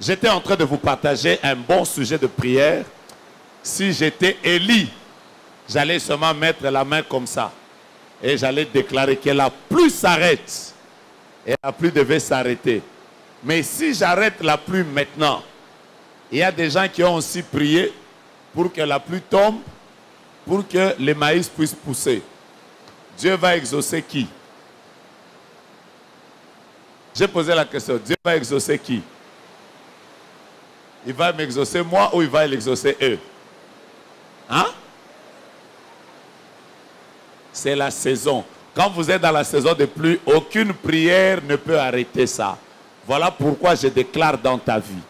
J'étais en train de vous partager un bon sujet de prière. Si j'étais Élie, j'allais seulement mettre la main comme ça. Et j'allais déclarer que la pluie s'arrête. Et la pluie devait s'arrêter. Mais si j'arrête la pluie maintenant, il y a des gens qui ont aussi prié pour que la pluie tombe, pour que les maïs puissent pousser. Dieu va exaucer qui? J'ai posé la question, Dieu va exaucer qui? Il va m'exaucer moi ou il va l'exaucer eux? Hein? C'est la saison. Quand vous êtes dans la saison de pluie, aucune prière ne peut arrêter ça. Voilà pourquoi je déclare dans ta vie.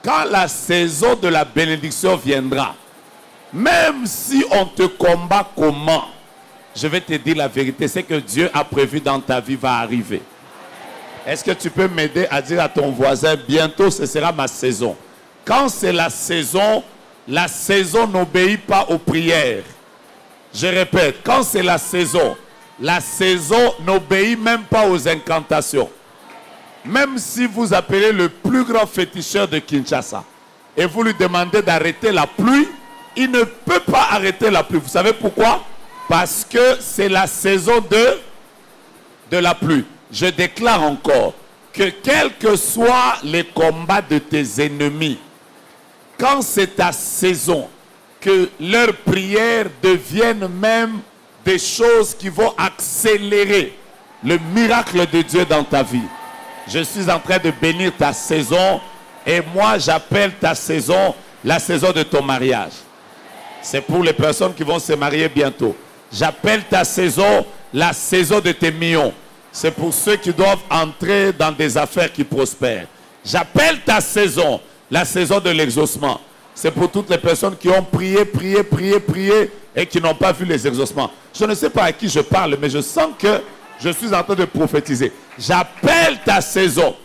Quand la saison de la bénédiction viendra, même si on te combat comment, je vais te dire la vérité, c'est que Dieu a prévu dans ta vie va arriver. Est-ce que tu peux m'aider à dire à ton voisin, bientôt ce sera ma saison? Quand c'est la saison n'obéit pas aux prières. Je répète, quand c'est la saison n'obéit même pas aux incantations. Même si vous appelez le plus grand féticheur de Kinshasa et vous lui demandez d'arrêter la pluie, il ne peut pas arrêter la pluie. Vous savez pourquoi? Parce que c'est la saison de la pluie. Je déclare encore que quels que soient les combats de tes ennemis, quand c'est ta saison, que leurs prières deviennent même des choses qui vont accélérer le miracle de Dieu dans ta vie. Je suis en train de bénir ta saison et moi j'appelle ta saison la saison de ton mariage. C'est pour les personnes qui vont se marier bientôt. J'appelle ta saison la saison de tes millions. C'est pour ceux qui doivent entrer dans des affaires qui prospèrent. J'appelle ta saison la saison de l'exaucement. C'est pour toutes les personnes qui ont prié et qui n'ont pas vu les exaucements. Je ne sais pas à qui je parle, mais je sens que je suis en train de prophétiser. J'appelle ta saison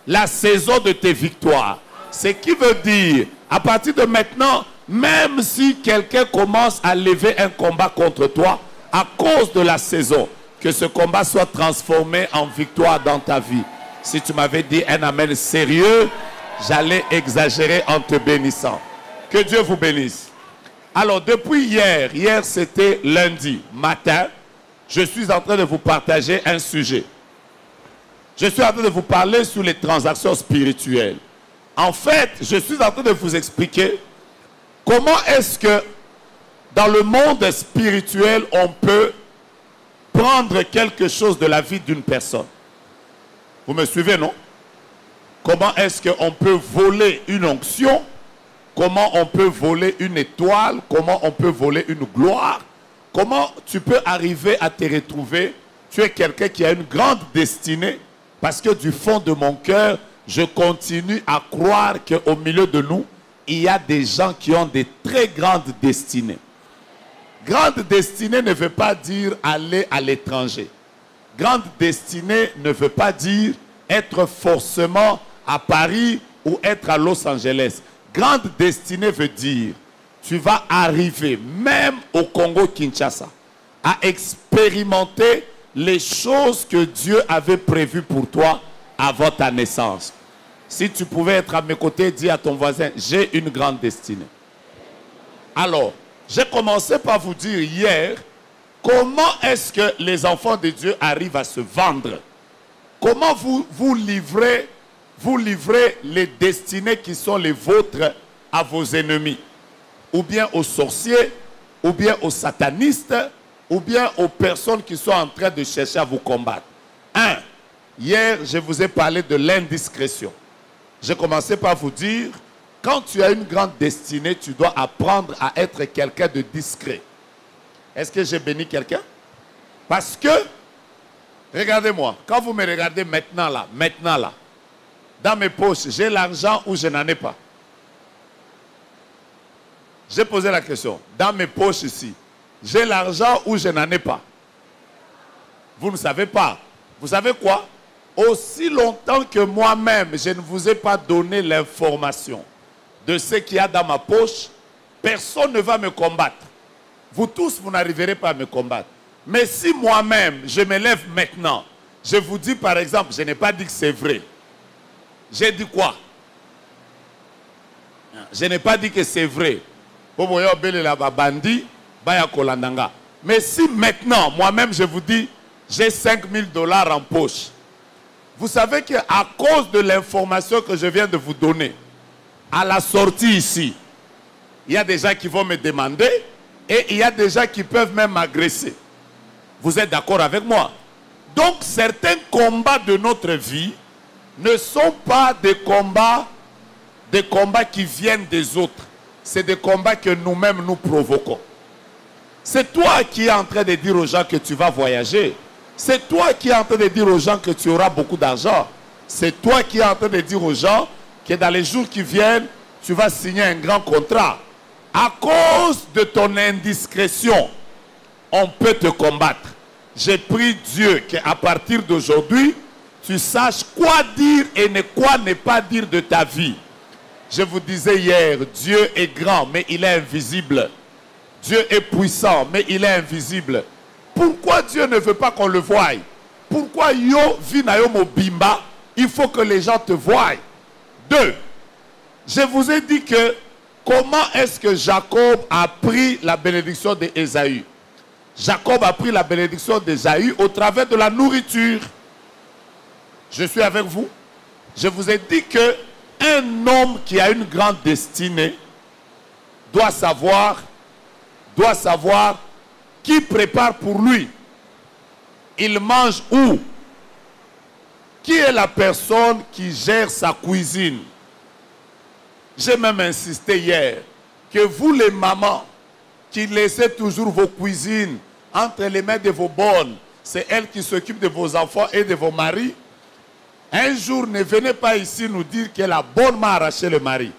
la saison de tes victoires. Ce qui veut dire, à partir de maintenant, même si quelqu'un commence à lever un combat contre toi, à cause de la saison, que ce combat soit transformé en victoire dans ta vie. Si tu m'avais dit un amen sérieux, j'allais exagérer en te bénissant. Que Dieu vous bénisse. Alors, depuis hier c'était lundi matin, je suis en train de vous partager un sujet. Je suis en train de vous parler sur les transactions spirituelles. En fait, je suis en train de vous expliquer comment est-ce que dans le monde spirituel, on peut prendre quelque chose de la vie d'une personne. Vous me suivez, non? Comment est-ce qu'on peut voler une onction? Comment on peut voler une étoile? Comment on peut voler une gloire? Comment tu peux arriver à te retrouver? Tu es quelqu'un qui a une grande destinée, parce que du fond de mon cœur, je continue à croire qu'au milieu de nous, il y a des gens qui ont des très grandes destinées. Grande destinée ne veut pas dire aller à l'étranger. Grande destinée ne veut pas dire être forcément à Paris ou être à Los Angeles. Grande destinée veut dire tu vas arriver même au Congo-Kinshasa à expérimenter les choses que Dieu avait prévues pour toi avant ta naissance. Si tu pouvais être à mes côtés, dis à ton voisin, j'ai une grande destinée. Alors, j'ai commencé par vous dire hier, comment est-ce que les enfants de Dieu arrivent à se vendre? Comment vous livrez les destinées qui sont les vôtres à vos ennemis? Ou bien aux sorciers, ou bien aux satanistes, ou bien aux personnes qui sont en train de chercher à vous combattre. Hier, je vous ai parlé de l'indiscrétion. J'ai commencé par vous dire, quand tu as une grande destinée, tu dois apprendre à être quelqu'un de discret. Est-ce que j'ai béni quelqu'un? Parce que, regardez-moi, quand vous me regardez maintenant là, dans mes poches, j'ai l'argent ou je n'en ai pas? J'ai posé la question. Dans mes poches ici, j'ai l'argent ou je n'en ai pas? Vous ne savez pas. Vous savez quoi? Aussi longtemps que moi-même, je ne vous ai pas donné l'information de ce qu'il y a dans ma poche, personne ne va me combattre. Vous tous, vous n'arriverez pas à me combattre. Mais si moi-même, je me lève maintenant, je vous dis par exemple, je n'ai pas dit que c'est vrai. J'ai dit quoi? Je n'ai pas dit que c'est vrai. Mais si maintenant, moi-même, je vous dis, j'ai 5 000 $ en poche, vous savez qu'à cause de l'information que je viens de vous donner, à la sortie ici, il y a des gens qui vont me demander et il y a des gens qui peuvent même m'agresser. Vous êtes d'accord avec moi? Donc, certains combats de notre vie ne sont pas des combats qui viennent des autres. C'est des combats que nous-mêmes nous provoquons. C'est toi qui es en train de dire aux gens que tu vas voyager. C'est toi qui es en train de dire aux gens que tu auras beaucoup d'argent. C'est toi qui es en train de dire aux gens que dans les jours qui viennent, tu vas signer un grand contrat. À cause de ton indiscrétion, on peut te combattre. J'ai prie Dieu qu'à partir d'aujourd'hui, tu saches quoi dire et quoi ne pas dire de ta vie. Je vous disais hier, Dieu est grand, mais il est invisible. Dieu est puissant, mais il est invisible. Pourquoi Dieu ne veut pas qu'on le voie? Pourquoi yo vinayo mobimba? Il faut que les gens te voient. 2. Je vous ai dit que comment est-ce que Jacob a pris la bénédiction d'Ésaü? Jacob a pris la bénédiction d'Ésaü au travers de la nourriture. Je suis avec vous. Je vous ai dit que un homme qui a une grande destinée doit savoir qui prépare pour lui. Il mange où? Qui est la personne qui gère sa cuisine? J'ai même insisté hier que vous les mamans qui laissez toujours vos cuisines entre les mains de vos bonnes, c'est elles qui s'occupent de vos enfants et de vos maris. Un jour, ne venez pas ici nous dire que la bonne m'a arraché le mari.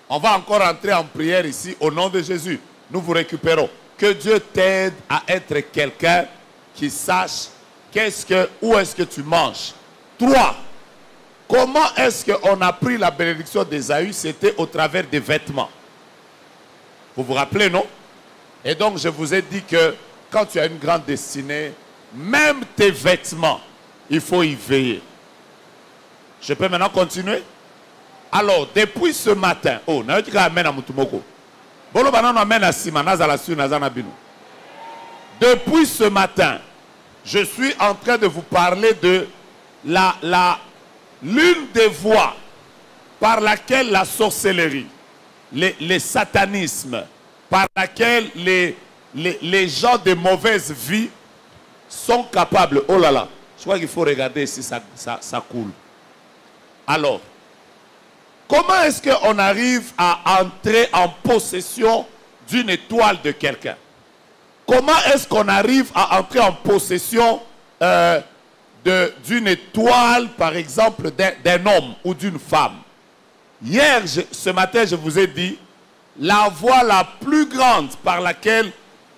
On va encore entrer en prière ici au nom de Jésus. Nous vous récupérons. Que Dieu t'aide à être quelqu'un qui sache où est-ce que tu manges. 3. Comment est-ce qu'on a pris la bénédiction d'Ésaü? C'était au travers des vêtements. Vous vous rappelez, non? Et donc, je vous ai dit que quand tu as une grande destinée, même tes vêtements, il faut y veiller. Je peux maintenant continuer? Alors, depuis ce matin, depuis ce matin, je suis en train de vous parler de l'une des voies par laquelle la sorcellerie, les satanismes, par laquelle les gens de mauvaise vie sont capables. Oh là là, je crois qu'il faut regarder si ça coule. Alors, comment est-ce qu'on arrive à entrer en possession d'une étoile de quelqu'un? Comment est-ce qu'on arrive à entrer en possession d'une étoile, par exemple, d'un homme ou d'une femme? Hier, ce matin, je vous ai dit, la voie la plus grande par laquelle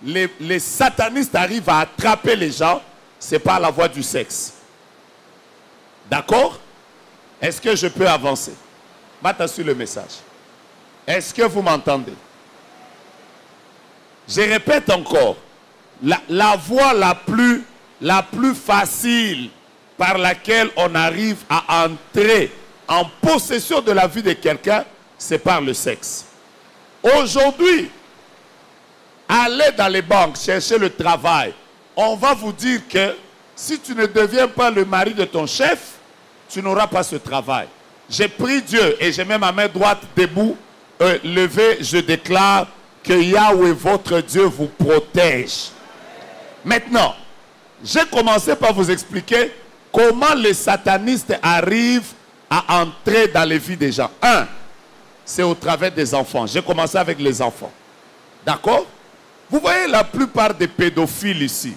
les satanistes arrivent à attraper les gens, c'est par la voie du sexe. D'accord? Est-ce que je peux avancer? Mata sur le message. Est-ce que vous m'entendez? Je répète encore, la voie la plus facile par laquelle on arrive à entrer en possession de la vie de quelqu'un, c'est par le sexe. Aujourd'hui, allez dans les banques, chercher le travail. On va vous dire que si tu ne deviens pas le mari de ton chef, tu n'auras pas ce travail. J'ai prié Dieu et j'ai mis ma main droite debout, levée, je déclare que Yahweh, votre Dieu, vous protège. Maintenant, j'ai commencé par vous expliquer comment les satanistes arrivent à entrer dans les vies des gens. 1, c'est au travers des enfants. J'ai commencé avec les enfants. D'accord? Vous voyez la plupart des pédophiles ici.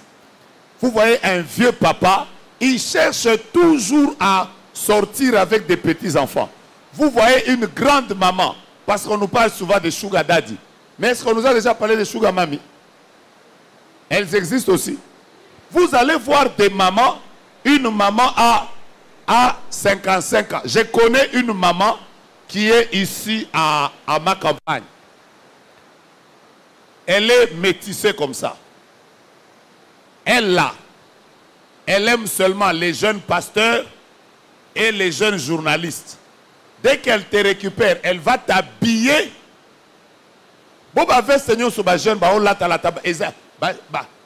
Vous voyez un vieux papa, il cherche toujours à sortir avec des petits-enfants. Vous voyez une grande maman, parce qu'on nous parle souvent de sugar daddy. Mais est-ce qu'on nous a déjà parlé de sugar mommy? Elles existent aussi. Vous allez voir des mamans, une maman à 55 ans. Je connais une maman qui est ici à ma campagne. Elle est métissée comme ça. Elle aime seulement les jeunes pasteurs et les jeunes journalistes. Dès qu'elle te récupère, elle va t'habiller. Bon, bah, Seigneur, sur ma jeune, bah, on l'a la table.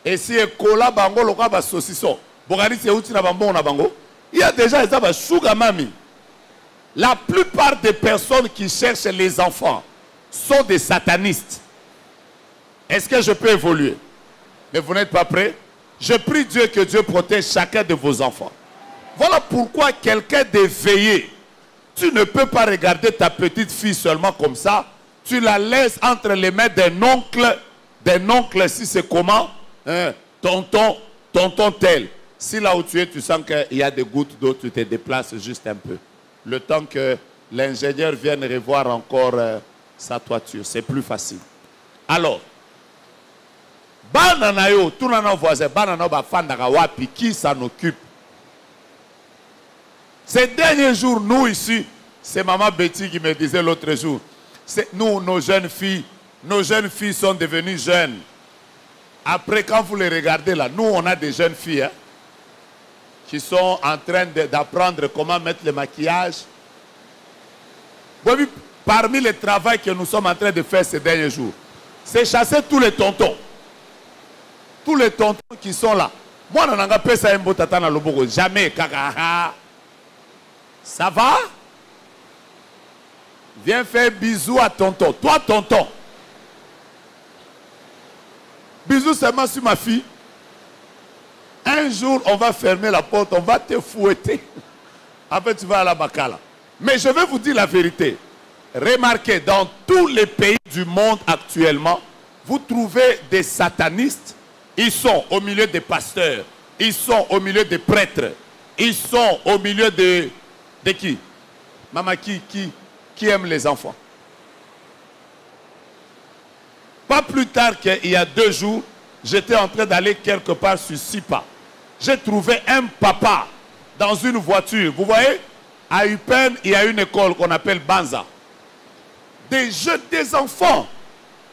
Et si elle colla, bango, le cas, bah, saucisson. Il y a déjà des sugar mami. La plupart des personnes qui cherchent les enfants sont des satanistes. Est-ce que je peux évoluer? Mais vous n'êtes pas prêts? Je prie Dieu que Dieu protège chacun de vos enfants. Voilà pourquoi quelqu'un d'éveillé, tu ne peux pas regarder ta petite fille seulement comme ça. Tu la laisses entre les mains d'un oncle, si c'est comment, hein, tonton tel. Si là où tu es, tu sens qu'il y a des gouttes d'eau, tu te déplaces juste un peu. Le temps que l'ingénieur vienne revoir encore sa toiture. C'est plus facile. Alors, bananayo, tout le monde voisin, bananayo, bafandaka wapi, qui s'en occupe? Ces derniers jours, nous ici, c'est maman Betty qui me disait l'autre jour, nous, nos jeunes filles sont devenues jeunes. Après, quand vous les regardez là, nous, on a des jeunes filles hein, qui sont en train d'apprendre comment mettre le maquillage. Parmi les travaux que nous sommes en train de faire ces derniers jours, c'est chasser tous les tontons. Tous les tontons qui sont là. Moi, je n'ai pas ça un beau tata dans le bourreau. Jamais, kaka. Ça va? Viens faire bisous à tonton. Toi, tonton. Bisous seulement sur ma fille. Un jour, on va fermer la porte, on va te fouetter. Après, tu vas à la Bacala. Mais je vais vous dire la vérité. Remarquez, dans tous les pays du monde actuellement, vous trouvez des satanistes. Ils sont au milieu des pasteurs. Ils sont au milieu des prêtres. Ils sont au milieu de qui? Maman, qui aime les enfants? Pas plus tard qu'il y a 2 jours, j'étais en train d'aller quelque part sur Sipa. J'ai trouvé un papa dans une voiture. Vous voyez, à Upen, il y a une école qu'on appelle Banza. Des jeunes, des enfants.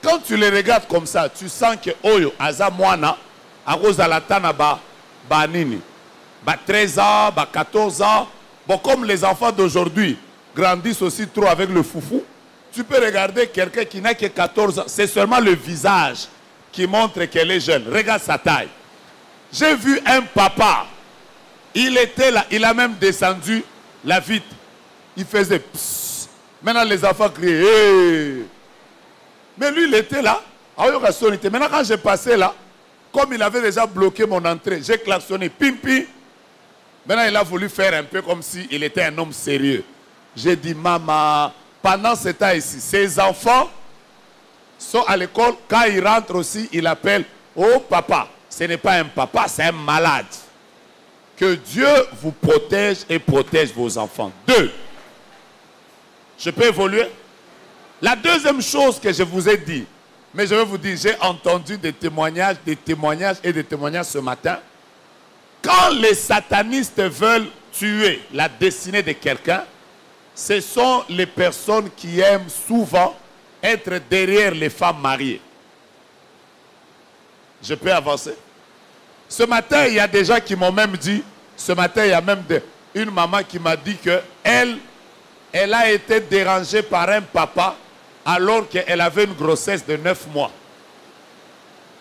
Quand tu les regardes comme ça, tu sens que Oyo, Aza Moana, à Rosalatana, Banini, 13 ans, 14 ans. Bon, comme les enfants d'aujourd'hui grandissent aussi trop avec le foufou, tu peux regarder quelqu'un qui n'a que 14 ans. C'est seulement le visage qui montre qu'elle est jeune. Regarde sa taille. J'ai vu un papa. Il était là. Il a même descendu la vitre. Il faisait psst. Maintenant, les enfants criaient. Hey. Mais lui, il était là. Maintenant, quand j'ai passé là, comme il avait déjà bloqué mon entrée, j'ai klaxonné. Pim, pim. Maintenant, il a voulu faire un peu comme s'il était un homme sérieux. J'ai dit, maman, pendant ce temps ici, ses enfants sont à l'école. Quand ils rentrent aussi, il appelle, oh papa. Ce n'est pas un papa, c'est un malade. Que Dieu vous protège et protège vos enfants. 2. Je peux évoluer? La deuxième chose que je vous ai dit, mais je vais vous dire, j'ai entendu des témoignages ce matin. Quand les satanistes veulent tuer la destinée de quelqu'un, ce sont les personnes qui aiment souvent être derrière les femmes mariées. Je peux avancer? Ce matin, il y a des gens qui m'ont même dit, ce matin, il y a même une maman qui m'a dit qu'elle a été dérangée par un papa alors qu'elle avait une grossesse de 9 mois.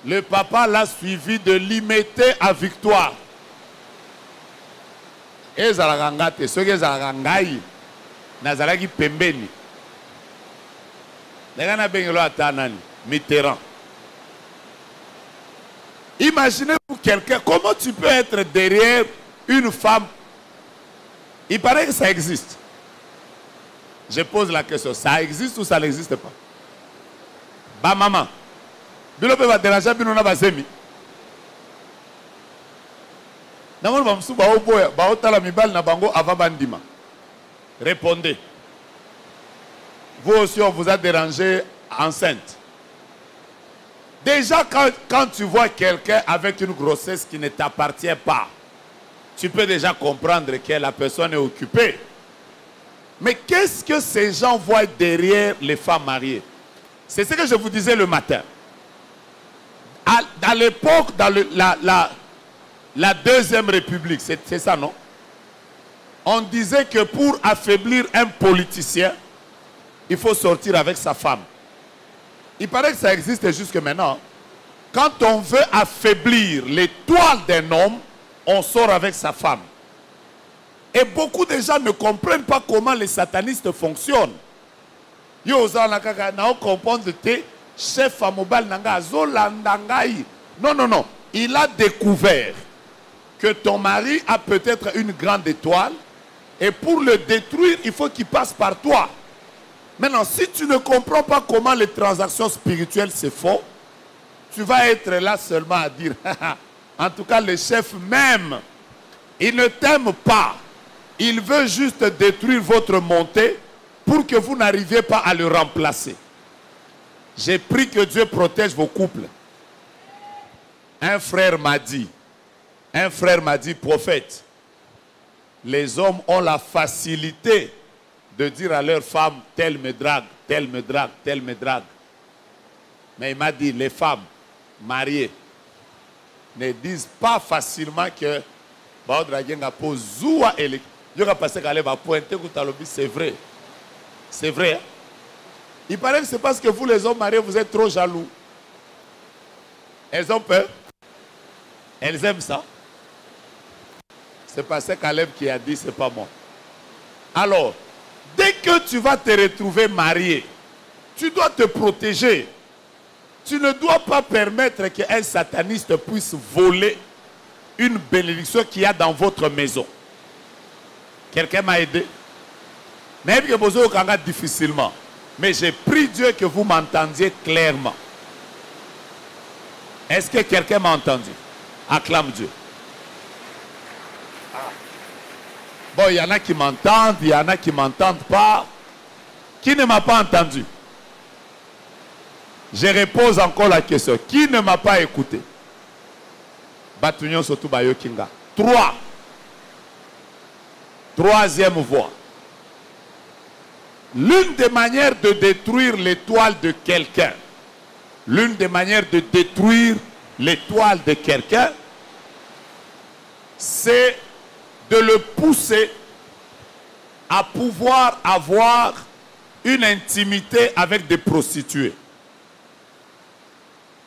Le papa l'a suivi de Limete à Victoire. Et Zalagangate, ce que Zalagangaï, Nazalagi Pembeni. Mitterrand. Imaginez-vous quelqu'un, comment tu peux être derrière une femme? Il paraît que ça existe. Je pose la question, ça existe ou ça n'existe pas? Bah maman, Bilope va déranger, Bilona va zemi. Répondez. Vous aussi, on vous a dérangé enceinte. Déjà, quand tu vois quelqu'un avec une grossesse qui ne t'appartient pas, tu peux déjà comprendre que la personne est occupée. Mais qu'est-ce que ces gens voient derrière les femmes mariées? C'est ce que je vous disais le matin. À l'époque, dans la Deuxième République, c'est ça, non? On disait que pour affaiblir un politicien, il faut sortir avec sa femme. Il paraît que ça existe jusque maintenant. Quand on veut affaiblir l'étoile d'un homme, on sort avec sa femme. Et beaucoup de gens ne comprennent pas comment les satanistes fonctionnent. Yo ozala na comprendre te chef à mobile nanga zolandangai. Non non non, il a découvert que ton mari a peut-être une grande étoile et pour le détruire, il faut qu'il passe par toi. Maintenant, si tu ne comprends pas comment les transactions spirituelles se font, tu vas être là seulement à dire en tout cas le chef même, il ne t'aime pas. Il veut juste détruire votre montée pour que vous n'arriviez pas à le remplacer. J'ai pris que Dieu protège vos couples. Un frère m'a dit, prophète, les hommes ont la facilité de dire à leur femme, tel me drague, tel me drague, tel me drague. Mais il m'a dit, les femmes mariées ne disent pas facilement que c'est vrai. C'est vrai. Hein? Il paraît que c'est parce que vous, les hommes mariés, vous êtes trop jaloux. Elles ont peur. Elles aiment ça. C'est pas ça Caleb qui a dit, c'est pas moi. Alors, dès que tu vas te retrouver marié, tu dois te protéger. Tu ne dois pas permettre qu'un sataniste puisse voler une bénédiction qu'il y a dans votre maison. Quelqu'un m'a aidé? Même que vous avez difficilement. Mais j'ai prié Dieu que vous m'entendiez clairement. Est-ce que quelqu'un m'a entendu? Acclame Dieu. Bon, il y en a qui m'entendent, il y en a qui ne m'entendent pas. Qui ne m'a pas entendu? Je repose encore la question. Qui ne m'a pas écouté? Batunion Sotou Bayo Kinga. 3. Troisième voie. L'une des manières de détruire l'étoile de quelqu'un, l'une des manières de détruire l'étoile de quelqu'un, c'est de le pousser à pouvoir avoir une intimité avec des prostituées.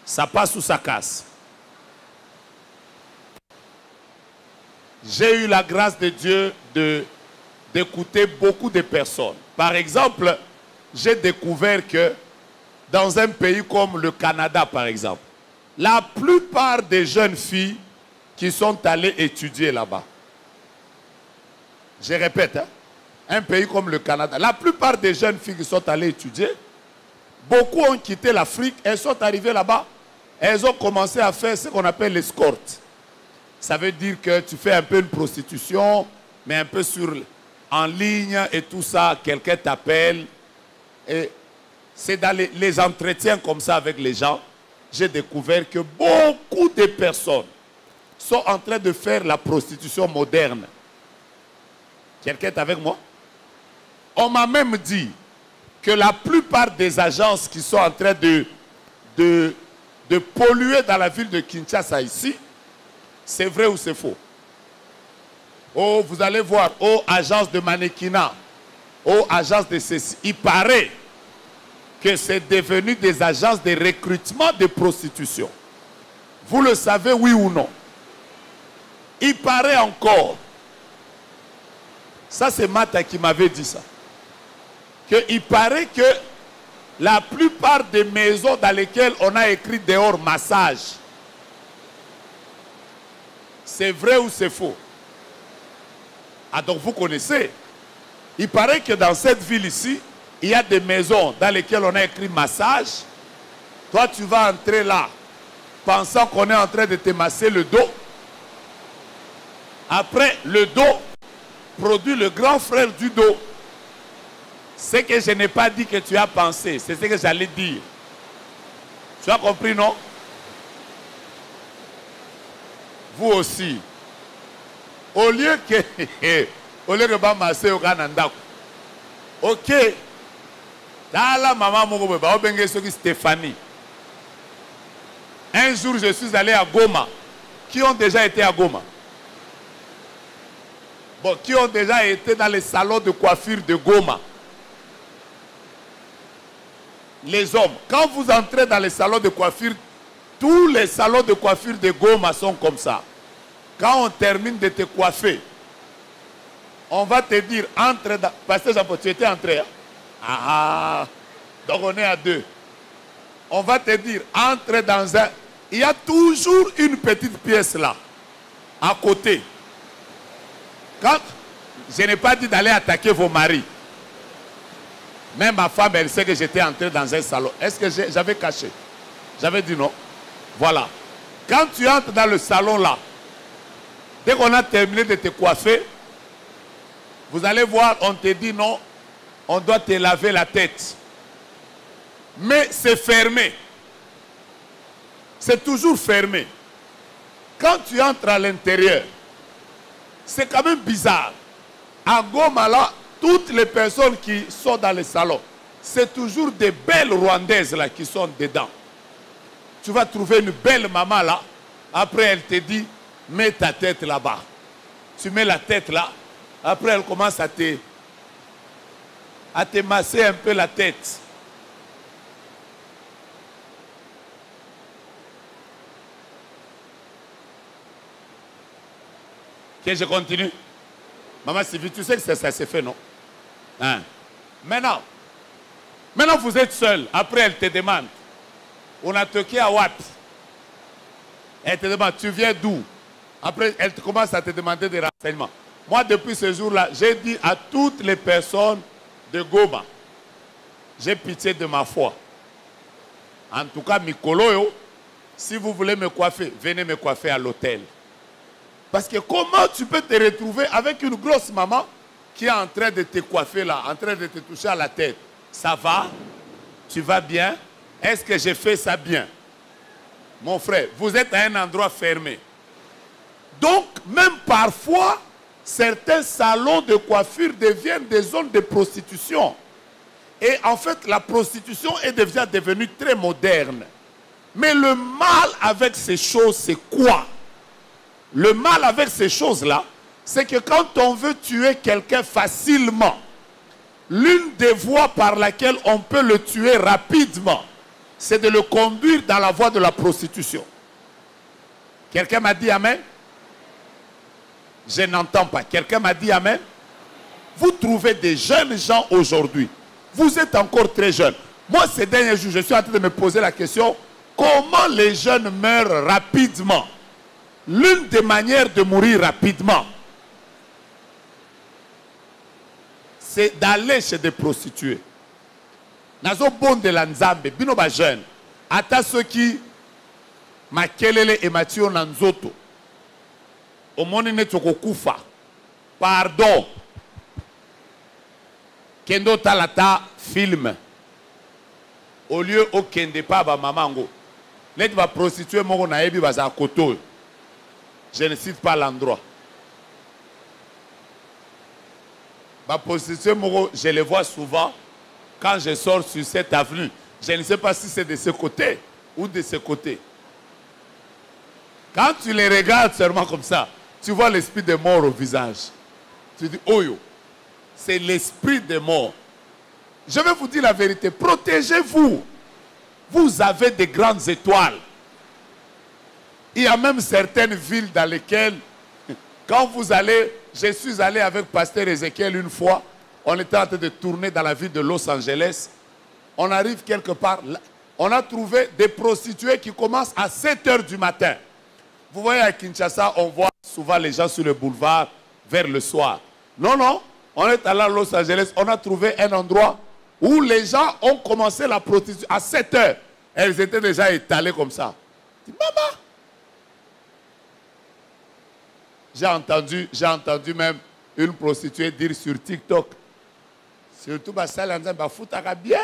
Ça passe ou ça casse. J'ai eu la grâce de Dieu d'écouter beaucoup de personnes. Par exemple, j'ai découvert que dans un pays comme le Canada, par exemple, la plupart des jeunes filles qui sont allées étudier là-bas, je répète, hein, un pays comme le Canada, la plupart des jeunes filles qui sont allées étudier, beaucoup ont quitté l'Afrique, elles sont arrivées là-bas, elles ont commencé à faire ce qu'on appelle l'escorte. Ça veut dire que tu fais un peu une prostitution, mais un peu en ligne et tout ça, quelqu'un t'appelle. Et c'est dans les entretiens comme ça avec les gens, j'ai découvert que beaucoup de personnes sont en train de faire la prostitution moderne. Quelqu'un est avec moi? On m'a même dit que la plupart des agences qui sont en train de polluer dans la ville de Kinshasa ici, c'est vrai ou c'est faux? Oh, vous allez voir, oh, agence de mannequinat, oh, agence de ceci. Il paraît que c'est devenu des agences de recrutement de prostitution. Vous le savez, oui ou non? Il paraît encore, ça c'est Mata qui m'avait dit ça, qu'il paraît que la plupart des maisons dans lesquelles on a écrit dehors massage, c'est vrai ou c'est faux? Ah donc vous connaissez. Il paraît que dans cette ville ici, il y a des maisons dans lesquelles on a écrit massage. Toi tu vas entrer là, pensant qu'on est en train de te masser le dos. Après, le dos produit le grand frère du dos. Ce que je n'ai pas dit que tu as pensé, c'est ce que j'allais dire. Tu as compris, non? Vous aussi. Au lieu que ba masser au Canada. Ok. Dans la maman moko ba obenge soki Stéphanie. Un jour je suis allé à Goma. Qui ont déjà été à Goma? Bon, qui ont déjà été dans les salons de coiffure de Goma. Les hommes, quand vous entrez dans les salons de coiffure, tous les salons de coiffure de Goma sont comme ça. Quand on termine de te coiffer, on va te dire, entre dans... Pasteur Jean-Paul, tu étais entré. Hein? Ah, donc on est à deux. On va te dire, entre dans un... Il y a toujours une petite pièce là, à côté. Quand je n'ai pas dit d'aller attaquer vos maris. Même ma femme, elle sait que j'étais entré dans un salon. Est-ce que j'avais caché? J'avais dit non. Voilà. Quand tu entres dans le salon là, dès qu'on a terminé de te coiffer, vous allez voir, on te dit non, on doit te laver la tête. Mais c'est fermé. C'est toujours fermé. Quand tu entres à l'intérieur, c'est quand même bizarre. À Goma là, toutes les personnes qui sont dans les salons, c'est toujours des belles Rwandaises là qui sont dedans. Tu vas trouver une belle maman là. Après, elle te dit, mets ta tête là-bas. Tu mets la tête là. Après, elle commence à te masser un peu la tête. Ok, je continue. Maman Sylvie, tu sais que ça s'est fait, non? Hein? Maintenant, vous êtes seul. Après, elle te demande. On a toqué à Wapi. Elle te demande, tu viens d'où? Après, elle commence à te demander des renseignements. Moi, depuis ce jour-là, j'ai dit à toutes les personnes de Goma, j'ai pitié de ma foi. En tout cas, Mikolo, si vous voulez me coiffer, venez me coiffer à l'hôtel. Parce que comment tu peux te retrouver avec une grosse maman qui est en train de te coiffer là, en train de te toucher à la tête? Ça va? Tu vas bien? Est-ce que j'ai fait ça bien? Mon frère, vous êtes à un endroit fermé. Donc, même parfois, certains salons de coiffure deviennent des zones de prostitution. Et en fait, la prostitution est déjà devenue très moderne. Mais le mal avec ces choses, c'est quoi? Le mal avec ces choses-là, c'est que quand on veut tuer quelqu'un facilement, l'une des voies par laquelle on peut le tuer rapidement, c'est de le conduire dans la voie de la prostitution. Quelqu'un m'a dit amen? Je n'entends pas. Quelqu'un m'a dit amen? Vous trouvez des jeunes gens aujourd'hui. Vous êtes encore très jeunes. Moi, ces derniers jours, je suis en train de me poser la question, comment les jeunes meurent rapidement? L'une des manières de mourir rapidement, c'est d'aller chez des prostituées. Nazo bon de la nzambe, bino ba jeune. Ata ceux qui makelele et matio nanzoto. Omoni ne toko kufa. Pardon. Kendo talata film. Au lieu au kende pa ba mamango. Net ba prostituée moko na ebi ba za koto. Je ne cite pas l'endroit. Ma prostituée moko, je les vois souvent. Quand je sors sur cette avenue, je ne sais pas si c'est de ce côté ou de ce côté. Quand tu les regardes seulement comme ça, tu vois l'esprit de mort au visage. Tu dis, oh yo, c'est l'esprit de mort. Je vais vous dire la vérité, protégez-vous. Vous avez des grandes étoiles. Il y a même certaines villes dans lesquelles, quand vous allez, je suis allé avec Pasteur Ézéchiel une fois, on était en train de tourner dans la ville de Los Angeles. On arrive quelque part, on a trouvé des prostituées qui commencent à 7 h du matin. Vous voyez à Kinshasa, on voit souvent les gens sur le boulevard vers le soir. Non, non, on est allé à Los Angeles, on a trouvé un endroit où les gens ont commencé la prostitution à 7 h. Elles étaient déjà étalées comme ça. Je dis, maman! J'ai entendu même une prostituée dire sur TikTok, surtout bah ça l'anzan bah foutaka bien,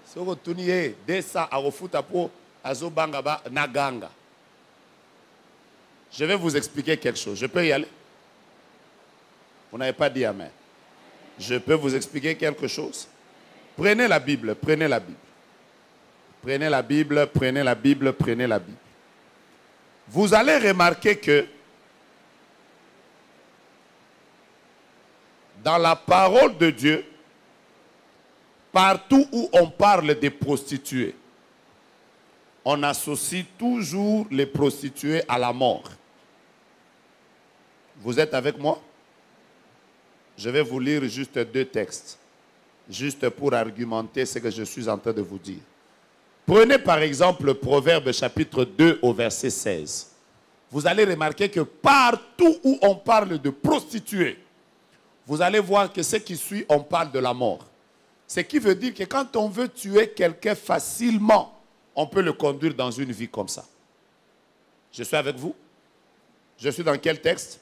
si on retourne descend à refuta pour azobanga ba naganga. Je vais vous expliquer quelque chose. Je peux y aller? Vous n'avez pas dit amen. Je peux vous expliquer quelque chose? Prenez la Bible, prenez la Bible. Prenez la Bible, prenez la Bible, prenez la Bible. Vous allez remarquer que Dans la parole de Dieu, partout où on parle des prostituées, on associe toujours les prostituées à la mort. Vous êtes avec moi? Je vais vous lire juste 2 textes, juste pour argumenter ce que je suis en train de vous dire. Prenez par exemple le Proverbe chapitre 2 au verset 16. Vous allez remarquer que partout où on parle de prostituées, vous allez voir que ce qui suit, on parle de la mort. Ce qui veut dire que quand on veut tuer quelqu'un facilement, on peut le conduire dans une vie comme ça. Je suis avec vous? Je suis dans quel texte?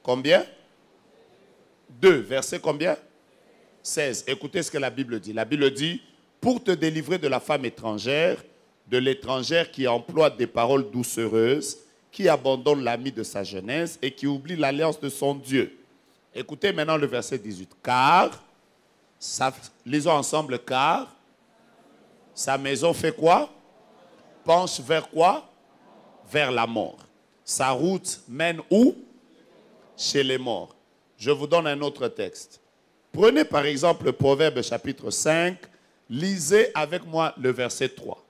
Combien? 2, verset combien? 16. Écoutez ce que la Bible dit. La Bible dit, pour te délivrer de la femme étrangère, de l'étrangère qui emploie des paroles doucereuses, qui abandonne l'ami de sa jeunesse et qui oublie l'alliance de son Dieu. Écoutez maintenant le verset 18. Car, lisons ensemble, car, sa maison fait quoi? Penche vers quoi? Vers la mort. Sa route mène où? Chez les morts. Je vous donne un autre texte. Prenez par exemple le Proverbe chapitre 5. Lisez avec moi le verset 3.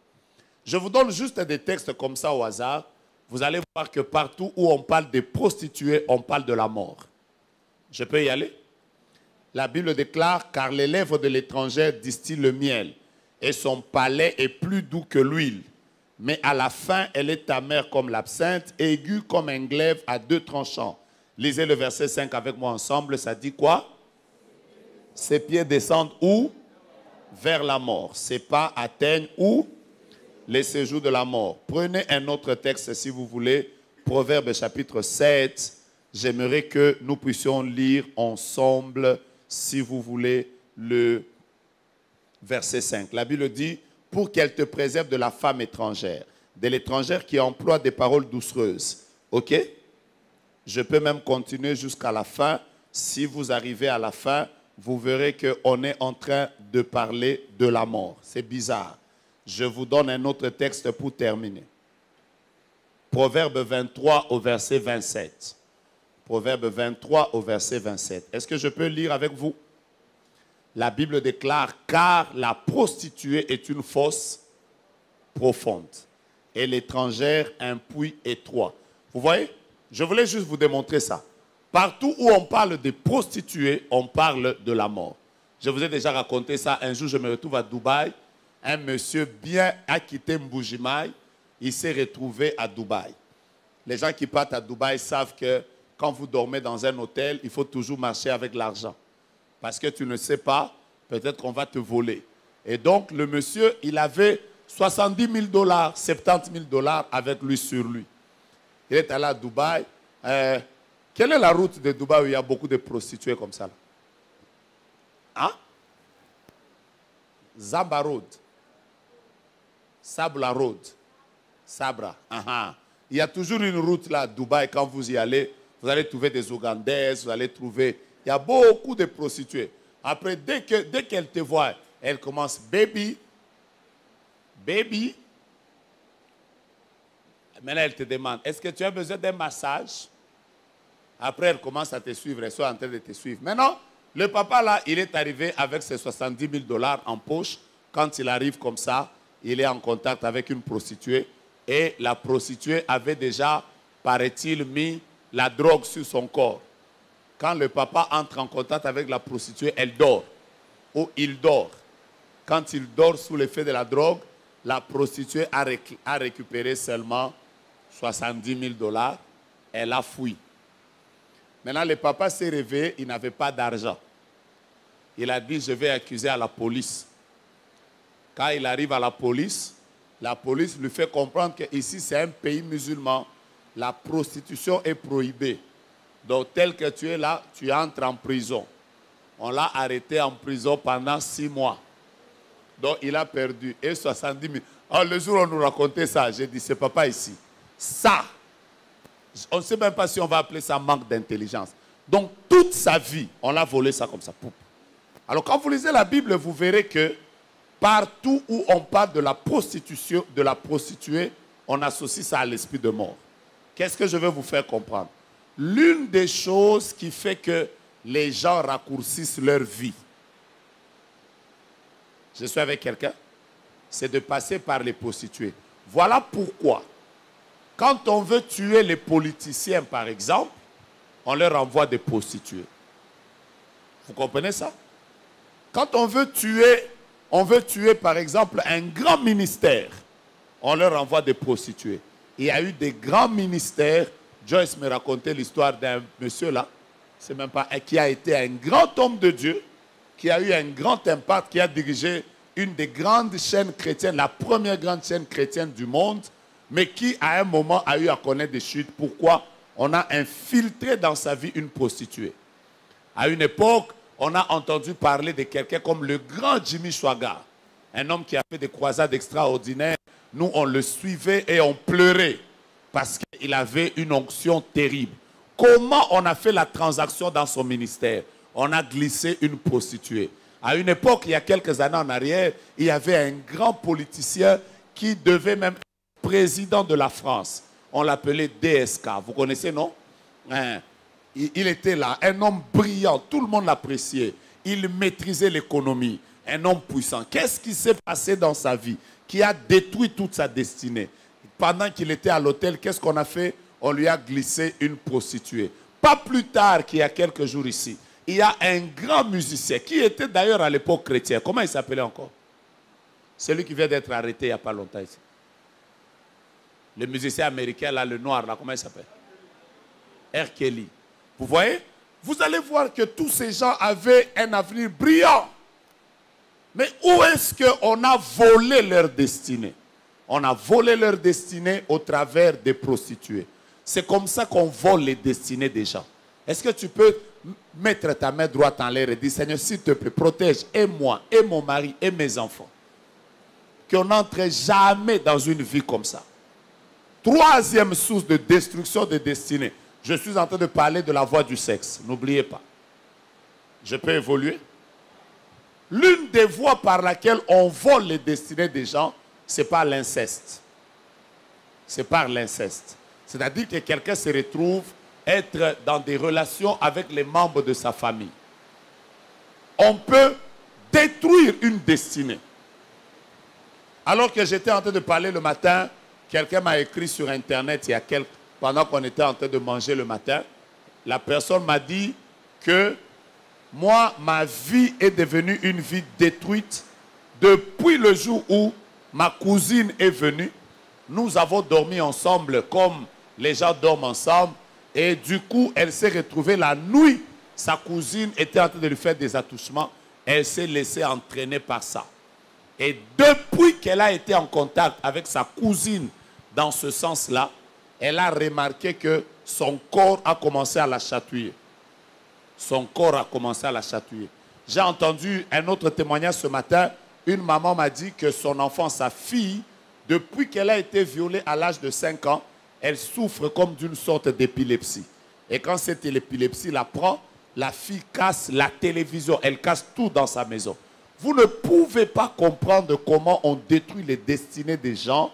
Je vous donne juste des textes comme ça au hasard. Vous allez voir que partout où on parle des prostituées, on parle de la mort. Je peux y aller? La Bible déclare, car les lèvres de l'étrangère distillent le miel, et son palais est plus doux que l'huile. Mais à la fin, elle est amère comme l'absinthe, aiguë comme un glaive à 2 tranchants. Lisez le verset 5 avec moi ensemble, ça dit quoi? Ses pieds descendent où? Vers la mort. Ses pas atteignent où? Les séjours de la mort. Prenez un autre texte si vous voulez, Proverbe chapitre 7. J'aimerais que nous puissions lire ensemble, si vous voulez, le verset 5. La Bible dit, pour qu'elle te préserve de la femme étrangère, de l'étrangère qui emploie des paroles doucereuses. Ok? Je peux même continuer jusqu'à la fin. Si vous arrivez à la fin, vous verrez qu'on est en train de parler de la mort. C'est bizarre. Je vous donne un autre texte pour terminer. Proverbe 23 au verset 27. Proverbe 23 au verset 27. Est-ce que je peux lire avec vous? La Bible déclare, car la prostituée est une fosse profonde et l'étrangère un puits étroit. Vous voyez? Je voulais juste vous démontrer ça. Partout où on parle de prostituées, on parle de la mort. Je vous ai déjà raconté ça. Un jour, je me retrouve à Dubaï. Un monsieur bien a quitté Mbujimaï. Il s'est retrouvé à Dubaï. Les gens qui partent à Dubaï savent que quand vous dormez dans un hôtel, il faut toujours marcher avec l'argent. Parce que tu ne sais pas, peut-être qu'on va te voler. Et donc, le monsieur, il avait 70 000 $, 70 000 $ avec lui sur lui. Il est allé à Dubaï. Quelle est la route de Dubaï où il y a beaucoup de prostituées comme ça? Hein? Zamba Road. Sabla Road. Sabra. Il y a toujours une route là à Dubaï. Quand vous y allez, vous allez trouver des Ougandaises, vous allez trouver... Il y a beaucoup de prostituées. Après, dès qu'elle te voit, elle commence, baby, baby. Maintenant, elle te demande, est-ce que tu as besoin d'un massage? Après, elle commence à te suivre, elle est en train de te suivre. Maintenant, le papa là, il est arrivé avec ses 70 000 $ en poche. Quand il arrive comme ça, il est en contact avec une prostituée. Et la prostituée avait déjà, paraît-il, mis la drogue sur son corps. Quand le papa entre en contact avec la prostituée, elle dort. Ou il dort. Quand il dort sous l'effet de la drogue, la prostituée a récupéré seulement 70 000 $. Elle a fui. Maintenant, le papa s'est réveillé, il n'avait pas d'argent. Il a dit, je vais accuser à la police. Quand il arrive à la police lui fait comprendre qu'ici, c'est un pays musulman. La prostitution est prohibée. Donc, tel que tu es là, tu entres en prison. On l'a arrêté en prison pendant 6 mois. Donc, il a perdu. Et 70 000. Alors, le jour où on nous racontait ça, j'ai dit, c'est papa ici. Ça, on ne sait même pas si on va appeler ça manque d'intelligence. Donc, toute sa vie, on l'a volé ça comme ça. Alors, quand vous lisez la Bible, vous verrez que partout où on parle de la prostitution, de la prostituée, on associe ça à l'esprit de mort. Qu'est-ce que je veux vous faire comprendre? l'une des choses qui fait que les gens raccourcissent leur vie, je suis avec quelqu'un, c'est de passer par les prostituées. Voilà pourquoi, quand on veut tuer les politiciens, par exemple, on leur envoie des prostituées. Vous comprenez ça? Quand on veut tuer, par exemple, un grand ministère, on leur envoie des prostituées. Il y a eu des grands ministères. Joyce me racontait l'histoire d'un monsieur là, c'est même pas, qui a été un grand homme de Dieu, qui a eu un grand impact, qui a dirigé une des grandes chaînes chrétiennes, la première grande chaîne chrétienne du monde, mais qui à un moment a eu à connaître des chutes. Pourquoi? On a infiltré dans sa vie une prostituée. À une époque, on a entendu parler de quelqu'un comme le grand Jimmy Swaggart, un homme qui a fait des croisades extraordinaires. Nous, on le suivait et on pleurait parce qu'il avait une onction terrible. Comment on a fait la transaction dans son ministère? On a glissé une prostituée. À une époque, il y a quelques années en arrière, il y avait un grand politicien qui devait même être président de la France. On l'appelait DSK. Vous connaissez, non? Il était là, un homme brillant, tout le monde l'appréciait. Il maîtrisait l'économie, un homme puissant. Qu'est-ce qui s'est passé dans sa vie qui a détruit toute sa destinée? Pendant qu'il était à l'hôtel, qu'est-ce qu'on a fait? On lui a glissé une prostituée. Pas plus tard qu'il y a quelques jours ici, il y a un grand musicien qui était d'ailleurs à l'époque chrétien. Comment il s'appelait encore? Celui qui vient d'être arrêté il n'y a pas longtemps ici. Le musicien américain, là, le noir, là, comment il s'appelle? R. Kelly. Vous voyez? Vous allez voir que tous ces gens avaient un avenir brillant. Mais où est-ce qu'on a volé leur destinée? On a volé leur destinée au travers des prostituées. C'est comme ça qu'on vole les destinées des gens. Est-ce que tu peux mettre ta main droite en l'air et dire, Seigneur, s'il te plaît, protège et moi, et mon mari, et mes enfants. Qu'on n'entre jamais dans une vie comme ça. Troisième source de destruction de destinée. Je suis en train de parler de la voie du sexe. N'oubliez pas. Je peux évoluer. L'une des voies par laquelle on vole les destinées des gens, c'est par l'inceste. C'est par l'inceste. C'est-à-dire que quelqu'un se retrouve être dans des relations avec les membres de sa famille. On peut détruire une destinée. Alors que j'étais en train de parler le matin, quelqu'un m'a écrit sur Internet pendant qu'on était en train de manger le matin. La personne m'a dit que moi, ma vie est devenue une vie détruite depuis le jour où ma cousine est venue. Nous avons dormi ensemble comme les gens dorment ensemble. Et du coup, elle s'est retrouvée la nuit. Sa cousine était en train de lui faire des attouchements. Elle s'est laissée entraîner par ça. Et depuis qu'elle a été en contact avec sa cousine dans ce sens-là, elle a remarqué que son corps a commencé à la chatouiller. Son corps a commencé à la chatouiller. J'ai entendu un autre témoignage ce matin. Une maman m'a dit que son enfant, sa fille, depuis qu'elle a été violée à l'âge de 5 ans, elle souffre comme d'une sorte d'épilepsie. Et quand cette épilepsie la prend, la fille casse la télévision, elle casse tout dans sa maison. Vous ne pouvez pas comprendre comment on détruit les destinées des gens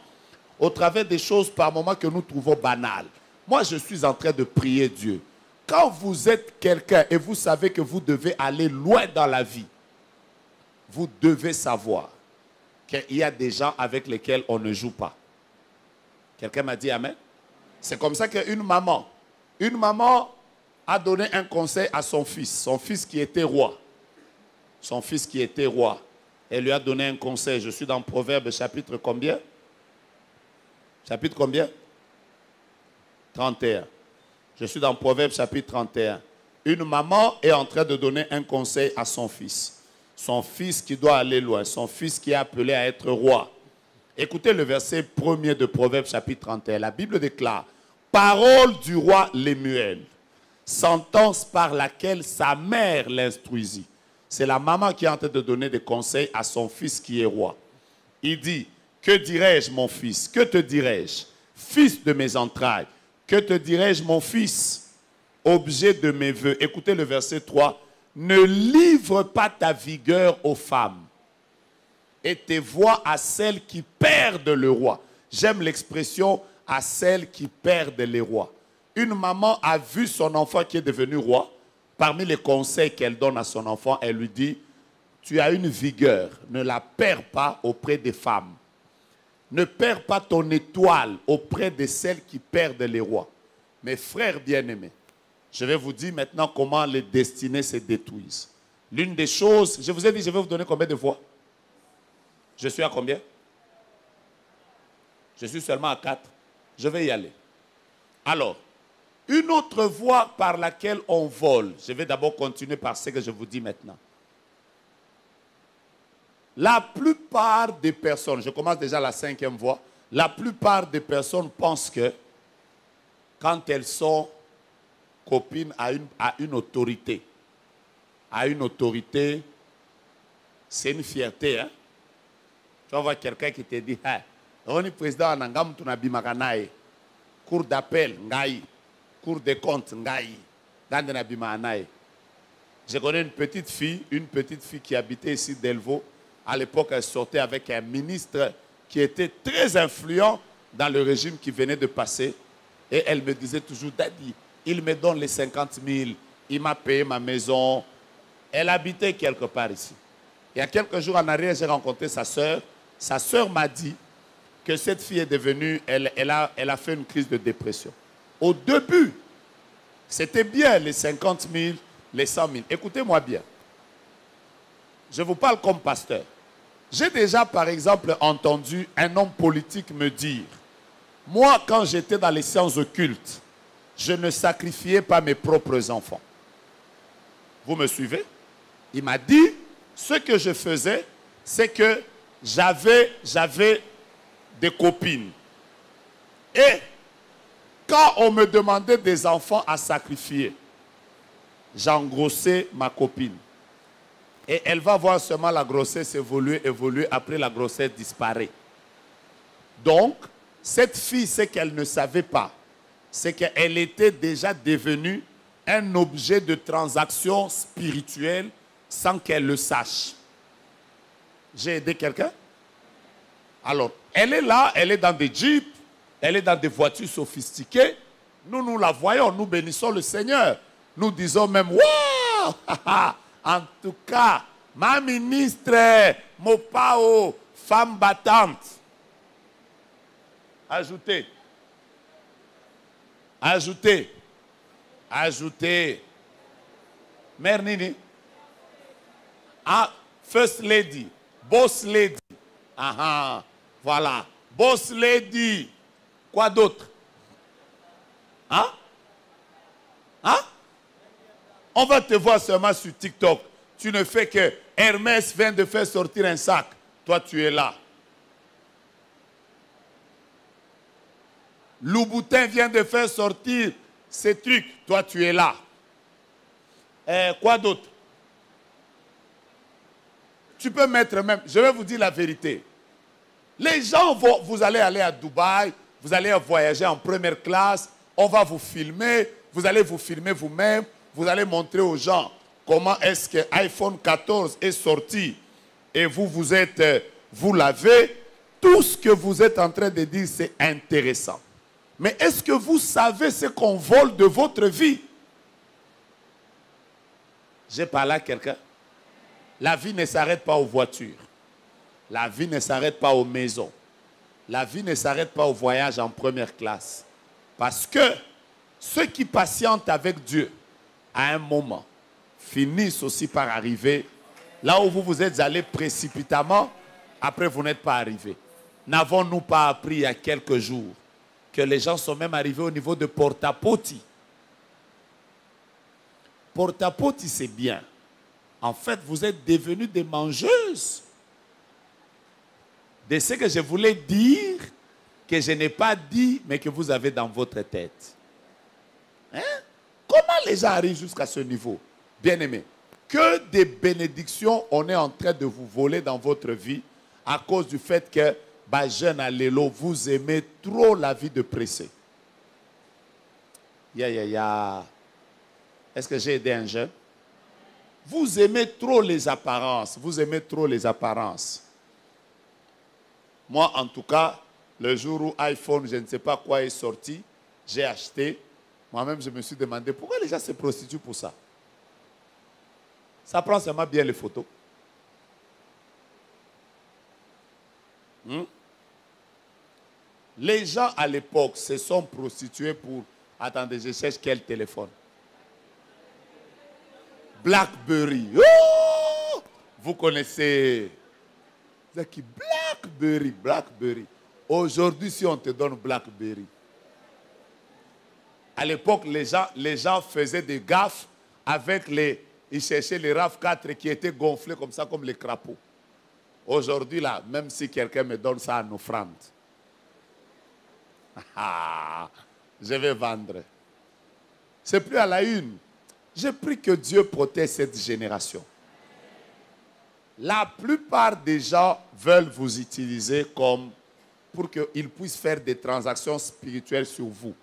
au travers des choses par moments que nous trouvons banales. Moi, je suis en train de prier Dieu. Quand vous êtes quelqu'un et vous savez que vous devez aller loin dans la vie, vous devez savoir qu'il y a des gens avec lesquels on ne joue pas. Quelqu'un m'a dit Amen? C'est comme ça qu'une maman a donné un conseil à son fils qui était roi. Son fils qui était roi. Elle lui a donné un conseil. Je suis dans Proverbe chapitre combien? Chapitre combien? 31. Je suis dans Proverbe chapitre 31. Une maman est en train de donner un conseil à son fils. Son fils qui doit aller loin. Son fils qui est appelé à être roi. Écoutez le verset 1er de Proverbe chapitre 31. La Bible déclare: parole du roi Lemuel, sentence par laquelle sa mère l'instruisit. C'est la maman qui est en train de donner des conseils à son fils qui est roi. Il dit: que dirais-je mon fils? Que te dirais-je? Fils de mes entrailles. Que te dirais-je mon fils? Objet de mes vœux. Écoutez le verset 3. Ne livre pas ta vigueur aux femmes et tes voix à celles qui perdent le roi. J'aime l'expression à celles qui perdent les rois. une maman a vu son enfant qui est devenu roi. Parmi les conseils qu'elle donne à son enfant, elle lui dit, tu as une vigueur, ne la perds pas auprès des femmes. Ne perds pas ton étoile auprès de celles qui perdent les rois. Mes frères bien-aimés, je vais vous dire maintenant comment les destinées se détruisent. L'une des choses, je vous ai dit, je vais vous donner combien de voix? Je suis à combien? Je suis seulement à 4. Je vais y aller. Alors, une autre voie par laquelle on vole, je vais d'abord continuer par ce que je vous dis maintenant. La plupart des personnes, je commence déjà la 5e voie, la plupart des personnes pensent que quand elles sont copines à une autorité, c'est une fierté. Hein? Tu vas voir quelqu'un qui te dit, hey, on est président Nangam Tunabimakanae, cour d'appel, Ngaï, cour des comptes, Ngaï, Dandenabimanae. Je connais une petite fille qui habitait ici d'Elvaux. À l'époque, elle sortait avec un ministre qui était très influent dans le régime qui venait de passer. Et elle me disait toujours, Daddy, il me donne les 50 000, il m'a payé ma maison. Elle habitait quelque part ici. Il y a quelques jours en arrière, j'ai rencontré sa sœur. Sa sœur m'a dit que cette fille est devenue, elle a fait une crise de dépression. Au début, c'était bien les 50 000, les 100 000. Écoutez-moi bien. Je vous parle comme pasteur. J'ai déjà, par exemple, entendu un homme politique me dire, moi, quand j'étais dans les sciences occultes, je ne sacrifiais pas mes propres enfants. Vous me suivez? Il m'a dit, ce que je faisais, c'est que j'avais des copines. Et quand on me demandait des enfants à sacrifier, j'engrossais ma copine. Et elle va voir seulement la grossesse évoluer, après la grossesse disparaît. Donc, cette fille, ce qu'elle ne savait pas, c'est qu'elle était déjà devenue un objet de transaction spirituelle sans qu'elle le sache. J'ai aidé quelqu'un? Alors, elle est là, elle est dans des jeeps, elle est dans des voitures sophistiquées. Nous la voyons, nous bénissons le Seigneur. Nous disons même, waouh! En tout cas, ma ministre, Mopao, femme battante. Ajoutez. Ajoutez. Ajoutez. Mère Nini. Ah, First Lady. Boss Lady. Ah, voilà. Boss Lady. Quoi d'autre? Hein? Hein? On va te voir seulement sur TikTok. Tu ne fais que Hermès vient de faire sortir un sac. Toi, tu es là. Louboutin vient de faire sortir ces trucs. Toi, tu es là. Quoi d'autre? Tu peux mettre même... Je vais vous dire la vérité. Les gens vont... Vous allez aller à Dubaï. Vous allez voyager en première classe. On va vous filmer. Vous allez vous filmer vous-même. Vous allez montrer aux gens comment est-ce que iPhone 14 est sorti et vous l'avez. Tout ce que vous êtes en train de dire, c'est intéressant. Mais est-ce que vous savez ce qu'on vole de votre vie? J'ai parlé à quelqu'un. La vie ne s'arrête pas aux voitures. La vie ne s'arrête pas aux maisons. La vie ne s'arrête pas au voyage en première classe. Parce que ceux qui patientent avec Dieu, à un moment, finissent aussi par arriver là où vous êtes allés précipitamment, après vous n'êtes pas arrivé. N'avons-nous pas appris il y a quelques jours que les gens sont même arrivés au niveau de porta-potty? Porta-potty, c'est bien. En fait, vous êtes devenus des mangeuses de ce que je voulais dire, que je n'ai pas dit, mais que vous avez dans votre tête. Hein? Comment les gens arrivent jusqu'à ce niveau? Bien-aimés, que des bénédictions on est en train de vous voler dans votre vie à cause du fait que, jeune à l'élo, vous aimez trop la vie de pressé. Est-ce que j'ai aidé un jeune? Vous aimez trop les apparences. Vous aimez trop les apparences. Moi, en tout cas, le jour où iPhone, je ne sais pas quoi, est sorti, j'ai acheté. Moi-même, je me suis demandé pourquoi les gens se prostituent pour ça. Ça prend seulement bien les photos. Les gens à l'époque se sont prostitués pour... Attendez, je cherche quel téléphone. Blackberry. Oh! Vous connaissez... C'est qui? Blackberry, Blackberry. Aujourd'hui, si on te donne Blackberry. À l'époque, les gens faisaient des gaffes avec les... Ils cherchaient les RAV4 qui étaient gonflés comme ça, comme les crapauds. Aujourd'hui, là, même si quelqu'un me donne ça en offrande, je vais vendre. C'est plus à la une. Je prie que Dieu protège cette génération. La plupart des gens veulent vous utiliser comme pour qu'ils puissent faire des transactions spirituelles sur vous.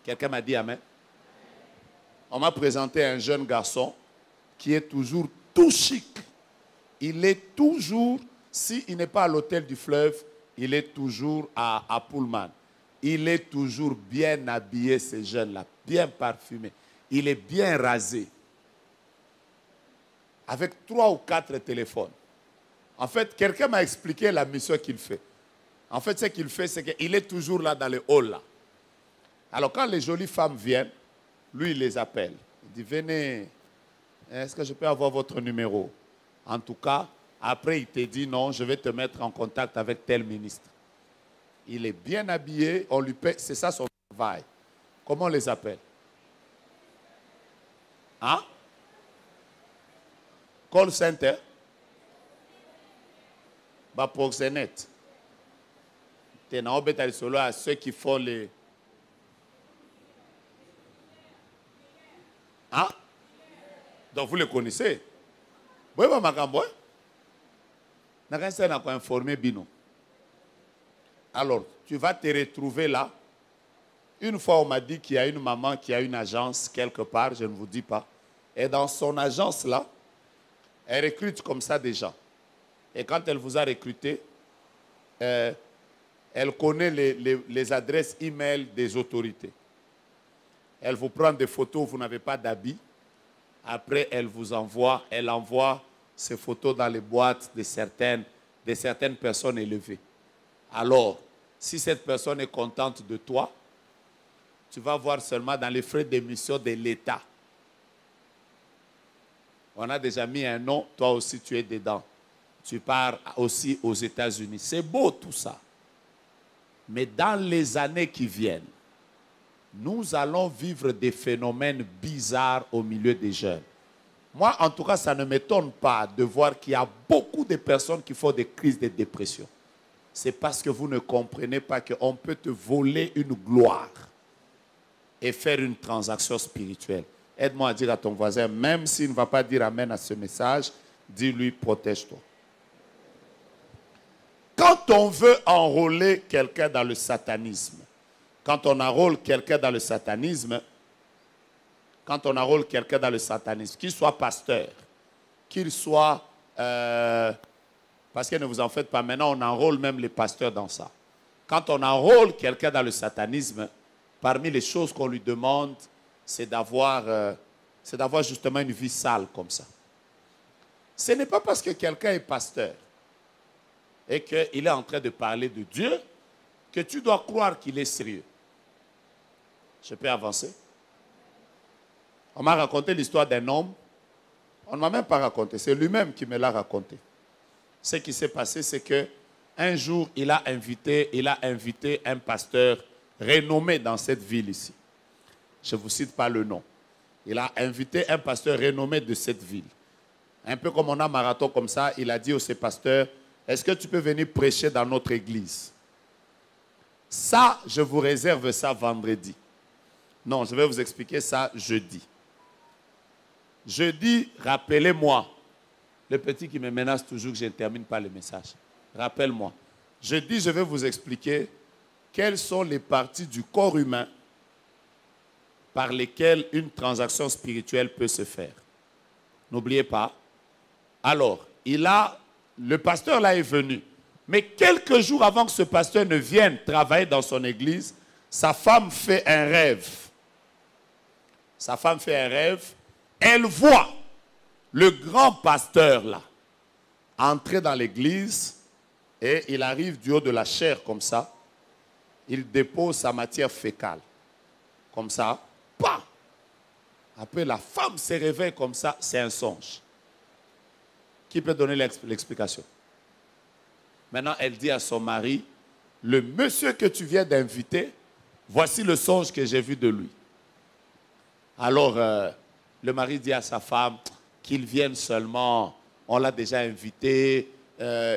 Quelqu'un m'a dit amen. On m'a présenté un jeune garçon qui est toujours tout chic. Il est toujours, s'il n'est pas à l'hôtel du fleuve, il est toujours à Pullman. Il est toujours bien habillé, ce jeune-là, bien parfumé. Il est bien rasé. Avec 3 ou 4 téléphones. En fait, quelqu'un m'a expliqué la mission qu'il fait. En fait, ce qu'il fait, c'est qu'il est toujours là dans le hall, là. Alors, quand les jolies femmes viennent, lui, il les appelle. Il dit, venez, est-ce que je peux avoir votre numéro? En tout cas, après, il te dit, non, je vais te mettre en contact avec tel ministre. Il est bien habillé, on lui paie, c'est ça son travail. Comment on les appelle? Hein? Call center? Bah, pour Zenet. Tu es solo à ceux qui font les... Hein? Donc vous les connaissez. Oui, ma magambo. N'a pas informé Bino. Alors, tu vas te retrouver là. Une fois, on m'a dit qu'il y a une maman qui a une agence quelque part, je ne vous dis pas. Et dans son agence là, elle recrute comme ça des gens. Et quand elle vous a recruté, elle connaît les adresses e-mail des autorités. Elle vous prend des photos où vous n'avez pas d'habit. Après, elle envoie ces photos dans les boîtes de certaines personnes élevées. Alors, si cette personne est contente de toi, tu vas voir seulement dans les frais d'émission de l'État. On a déjà mis un nom, toi aussi tu es dedans. Tu pars aussi aux États-Unis. C'est beau tout ça. Mais dans les années qui viennent, nous allons vivre des phénomènes bizarres au milieu des jeunes. Moi, en tout cas, ça ne m'étonne pas de voir qu'il y a beaucoup de personnes qui font des crises de dépression. C'est parce que vous ne comprenez pas qu'on peut te voler une gloire et faire une transaction spirituelle. Aide-moi à dire à ton voisin, même s'il ne va pas dire amen à ce message, dis-lui, protège-toi. Quand on veut enrôler quelqu'un dans le satanisme, quand on enrôle quelqu'un dans le satanisme, qu'il soit pasteur, qu'il soit... parce que ne vous en faites pas, maintenant on enrôle même les pasteurs dans ça. Quand on enrôle quelqu'un dans le satanisme, parmi les choses qu'on lui demande, c'est d'avoir justement une vie sale comme ça. Ce n'est pas parce que quelqu'un est pasteur et qu'il est en train de parler de Dieu que tu dois croire qu'il est sérieux. Je peux avancer? On m'a raconté l'histoire d'un homme. On ne m'a même pas raconté. C'est lui-même qui me l'a raconté. Ce qui s'est passé, c'est qu'un jour, il a invité un pasteur renommé dans cette ville ici. Je ne vous cite pas le nom. Il a invité un pasteur renommé de cette ville. Un peu comme on a marathon comme ça, il a dit à ce pasteur, est-ce que tu peux venir prêcher dans notre église? Ça, je vous réserve ça vendredi. Non, je vais vous expliquer ça jeudi. Jeudi, rappelez-moi. Le petit qui me menace toujours que je ne termine pas le message. Rappelle-moi. Jeudi, je vais vous expliquer quelles sont les parties du corps humain par lesquelles une transaction spirituelle peut se faire. N'oubliez pas. Alors, le pasteur là est venu. Mais quelques jours avant que ce pasteur ne vienne travailler dans son église, Sa femme fait un rêve. Sa femme fait un rêve. Elle voit le grand pasteur là entrer dans l'église et il arrive du haut de la chair comme ça. Il dépose sa matière fécale. Comme ça. Pas. Après, la femme se réveille comme ça. C'est un songe. Qui peut donner l'explication? Maintenant, elle dit à son mari, le monsieur que tu viens d'inviter, voici le songe que j'ai vu de lui. Alors, le mari dit à sa femme qu'il vienne seulement. On l'a déjà invité.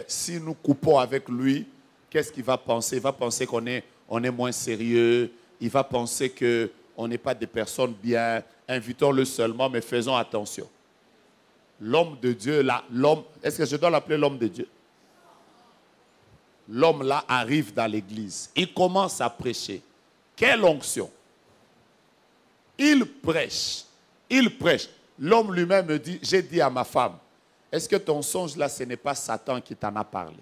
Si nous coupons avec lui, qu'est-ce qu'il va penser? Il va penser qu'on est moins sérieux. Il va penser qu'on n'est pas des personnes bien. Invitons-le seulement, mais faisons attention. L'homme de Dieu, là, l'homme, est-ce que je dois l'appeler l'homme de Dieu? L'homme là arrive dans l'église. Il commence à prêcher. Quelle onction! Il prêche. Il prêche. L'homme lui-même me dit, j'ai dit à ma femme, est-ce que ton songe là, ce n'est pas Satan qui t'en a parlé?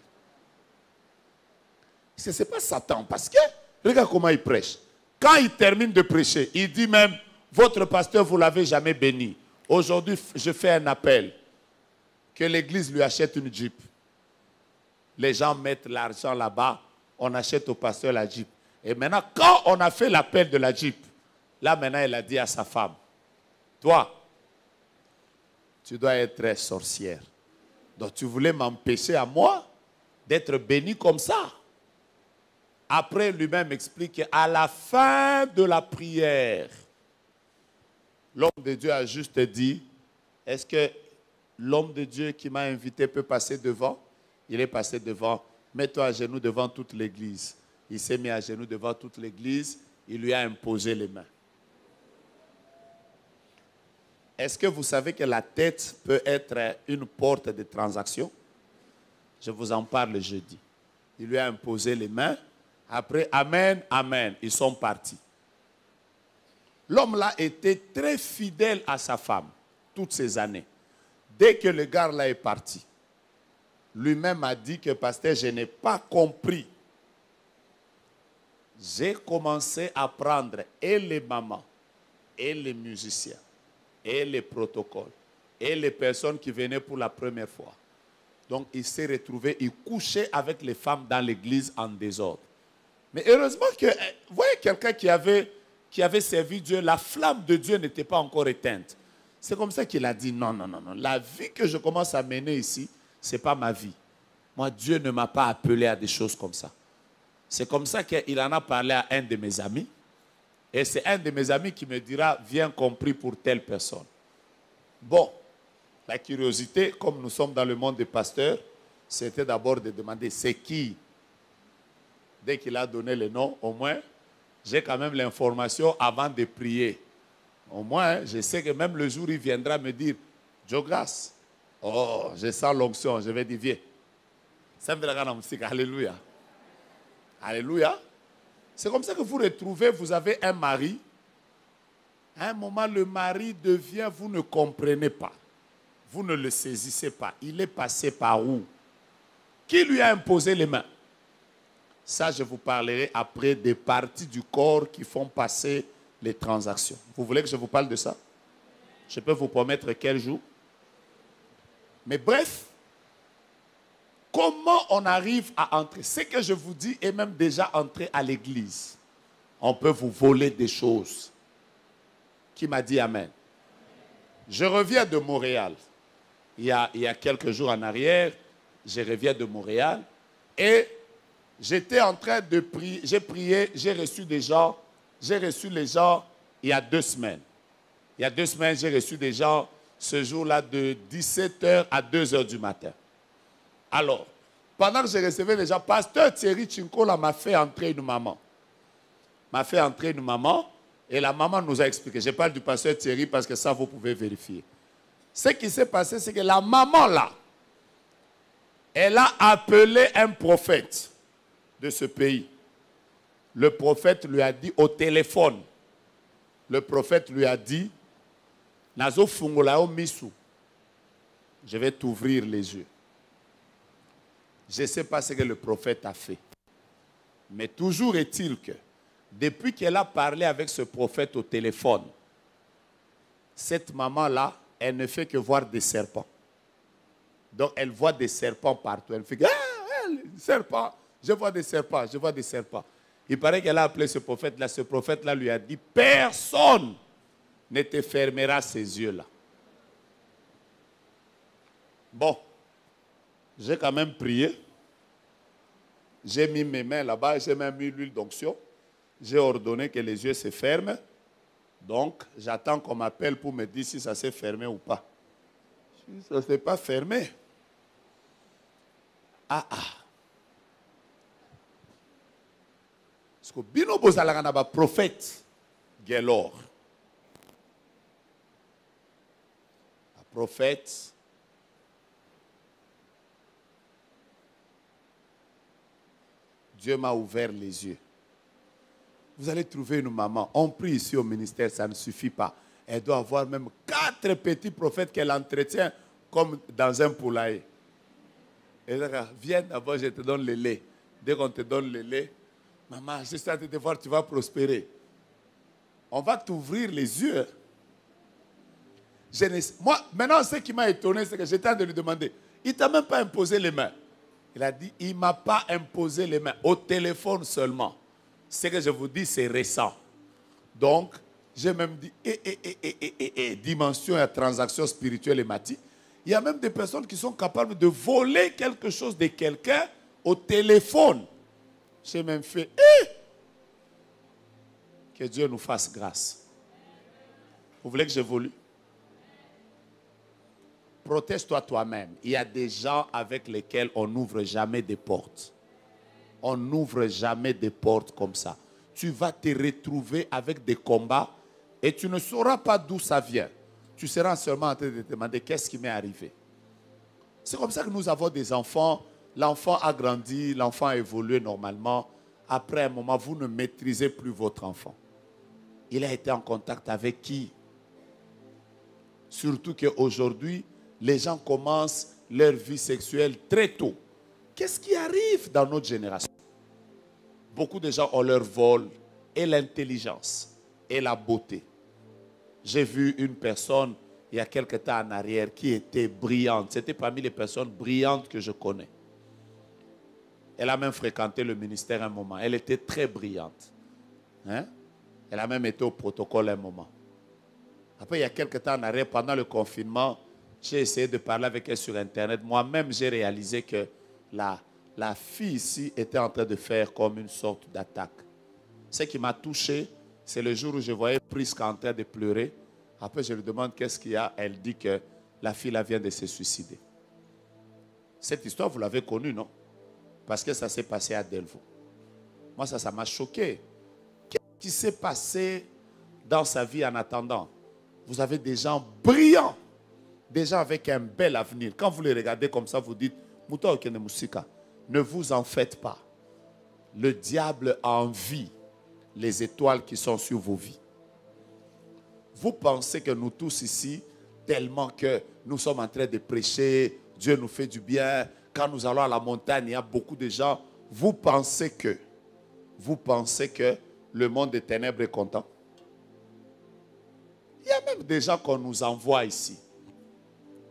Ce n'est pas Satan, parce que, regarde comment il prêche. Quand il termine de prêcher, il dit même, votre pasteur, vous ne l'avez jamais béni. Aujourd'hui, je fais un appel, que l'église lui achète une Jeep. Les gens mettent l'argent là-bas, on achète au pasteur la Jeep. Et maintenant, quand on a fait l'appel de la Jeep, là maintenant, elle a dit à sa femme, toi, tu dois être sorcière. Donc tu voulais m'empêcher à moi d'être béni comme ça. Après, lui-même explique qu'à la fin de la prière, l'homme de Dieu a juste dit, est-ce que l'homme de Dieu qui m'a invité peut passer devant? Il est passé devant. Mets-toi à genoux devant toute l'église. Il s'est mis à genoux devant toute l'église. Il lui a imposé les mains. Est-ce que vous savez que la tête peut être une porte de transaction? Je vous en parle jeudi. Il lui a imposé les mains. Après, amen, amen. Ils sont partis. L'homme-là était très fidèle à sa femme toutes ces années. Dès que le gars là est parti, lui-même a dit que pasteur, je n'ai pas compris. J'ai commencé à prendre et les mamans, et les musiciens, et les protocoles, et les personnes qui venaient pour la première fois. Donc il s'est retrouvé, il couchait avec les femmes dans l'église en désordre. Mais heureusement que, vous voyez quelqu'un qui avait servi Dieu, la flamme de Dieu n'était pas encore éteinte. C'est comme ça qu'il a dit, non, non, non, non. La vie que je commence à mener ici, ce n'est pas ma vie. Moi, Dieu ne m'a pas appelé à des choses comme ça. C'est comme ça qu'il en a parlé à un de mes amis. Et c'est un de mes amis qui me dira, viens compris pour telle personne. Bon, la curiosité, comme nous sommes dans le monde des pasteurs, c'était d'abord de demander, c'est qui? Dès qu'il a donné le nom, au moins, j'ai quand même l'information avant de prier. Au moins, je sais que même le jour où il viendra me dire, Joe Grace, oh, je sens l'onction, je vais dire, viens. Ça me la musique, alléluia. Alléluia. C'est comme ça que vous retrouvez, vous avez un mari. À un moment, le mari devient, vous ne comprenez pas. Vous ne le saisissez pas. Il est passé par où? Qui lui a imposé les mains? Ça, je vous parlerai après des parties du corps qui font passer les transactions. Vous voulez que je vous parle de ça? Je peux vous promettre quel jour? Mais bref, comment on arrive à entrer? Ce que je vous dis est même déjà entré à l'église. On peut vous voler des choses. Qui m'a dit amen? Je reviens de Montréal. Il y a quelques jours en arrière, je reviens de Montréal et j'étais en train de prier. J'ai prié, j'ai reçu des gens. J'ai reçu les gens il y a 2 semaines. Il y a 2 semaines, j'ai reçu des gens ce jour-là de 17h à 2h du matin. Alors, pendant que je recevais les gens, pasteur Thierry Chinkola m'a fait entrer une maman. M'a fait entrer une maman et la maman nous a expliqué. Je parle du pasteur Thierry parce que ça, vous pouvez vérifier. Ce qui s'est passé, c'est que la maman là, elle a appelé un prophète de ce pays. Le prophète lui a dit au téléphone, le prophète lui a dit, Nazo fungolao misu, je vais t'ouvrir les yeux. Je ne sais pas ce que le prophète a fait. Mais toujours est-il que Depuis qu'elle a parlé avec ce prophète au téléphone, cette maman-là, elle ne fait que voir des serpents. Donc, elle voit des serpents partout. Elle fait que, serpents, je vois des serpents, je vois des serpents. Il paraît qu'elle a appelé ce prophète-là. Ce prophète-là lui a dit, personne ne te fermera ces yeux-là. Bon, j'ai quand même prié. J'ai mis mes mains là-bas, j'ai même mis l'huile d'onction. J'ai ordonné que les yeux se ferment. Donc, j'attends qu'on m'appelle pour me dire si ça s'est fermé ou pas. Ça ne s'est pas fermé. Ah. Parce que Bino Bozalagana ba prophète, Gelor. Un prophète. Dieu m'a ouvert les yeux. Vous allez trouver une maman. On prie ici au ministère, ça ne suffit pas. Elle doit avoir même 4 petits prophètes qu'elle entretient comme dans un poulailler. Et là, viens d'abord, je te donne le lait. Dès qu'on te donne le lait, maman, je suis en train de te voir, tu vas prospérer. On va t'ouvrir les yeux. Moi, maintenant, ce qui m'a étonné, c'est que j'étais en train de lui demander, il ne t'a même pas imposé les mains. Il a dit, il ne m'a pas imposé les mains, au téléphone seulement. Ce que je vous dis, c'est récent. Donc, j'ai même dit, dimension et transaction spirituelle et matique. Il y a même des personnes qui sont capables de voler quelque chose de quelqu'un au téléphone. J'ai même fait, que Dieu nous fasse grâce. Vous voulez que j'évolue? Protège-toi toi-même. Il y a des gens avec lesquels on n'ouvre jamais des portes. On n'ouvre jamais des portes comme ça. Tu vas te retrouver avec des combats et tu ne sauras pas d'où ça vient. Tu seras seulement en train de te demander qu'est-ce qui m'est arrivé. C'est comme ça que nous avons des enfants. L'enfant a grandi, l'enfant a évolué normalement. Après un moment, vous ne maîtrisez plus votre enfant. Il a été en contact avec qui? Surtout qu'aujourd'hui, les gens commencent leur vie sexuelle très tôt. Qu'est-ce qui arrive dans notre génération? Beaucoup de gens ont leur vol et l'intelligence et la beauté. J'ai vu une personne il y a quelque temps en arrière qui était brillante. C'était parmi les personnes brillantes que je connais. Elle a même fréquenté le ministère un moment. Elle était très brillante. Hein? Elle a même été au protocole un moment. Après, il y a quelque temps en arrière, pendant le confinement, j'ai essayé de parler avec elle sur Internet. Moi-même, j'ai réalisé que la fille ici était en train de faire comme une sorte d'attaque. Ce qui m'a touché, c'est le jour où je voyais Prisca en train de pleurer. Après, je lui demande qu'est-ce qu'il y a. Elle dit que la fille là vient de se suicider. Cette histoire, vous l'avez connue, non? Parce que ça s'est passé à Delvaux. Moi, ça m'a choqué. Qu'est-ce qui s'est passé dans sa vie en attendant? Vous avez des gens brillants, des gens avec un bel avenir. Quand vous les regardez comme ça, vous dites, Mouta Okene Musika, ne vous en faites pas. Le diable envie les étoiles qui sont sur vos vies. Vous pensez que nous tous ici, tellement que nous sommes en train de prêcher, Dieu nous fait du bien. Quand nous allons à la montagne, il y a beaucoup de gens. Vous pensez que le monde des ténèbres est content? Il y a même des gens qu'on nous envoie ici.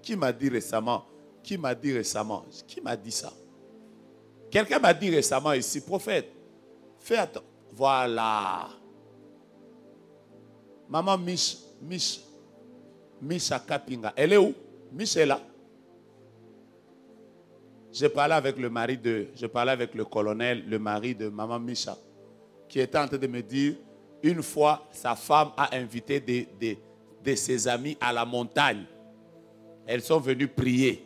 Qui m'a dit récemment? Qui m'a dit ça? Quelqu'un m'a dit récemment ici, prophète, fais attention. Voilà. Maman Misha Kapinga. Elle est où? Misha est là. J'ai parlé avec le colonel, le mari de maman Misha, qui était en train de me dire, une fois, sa femme a invité de ses amis à la montagne. Elles sont venues prier.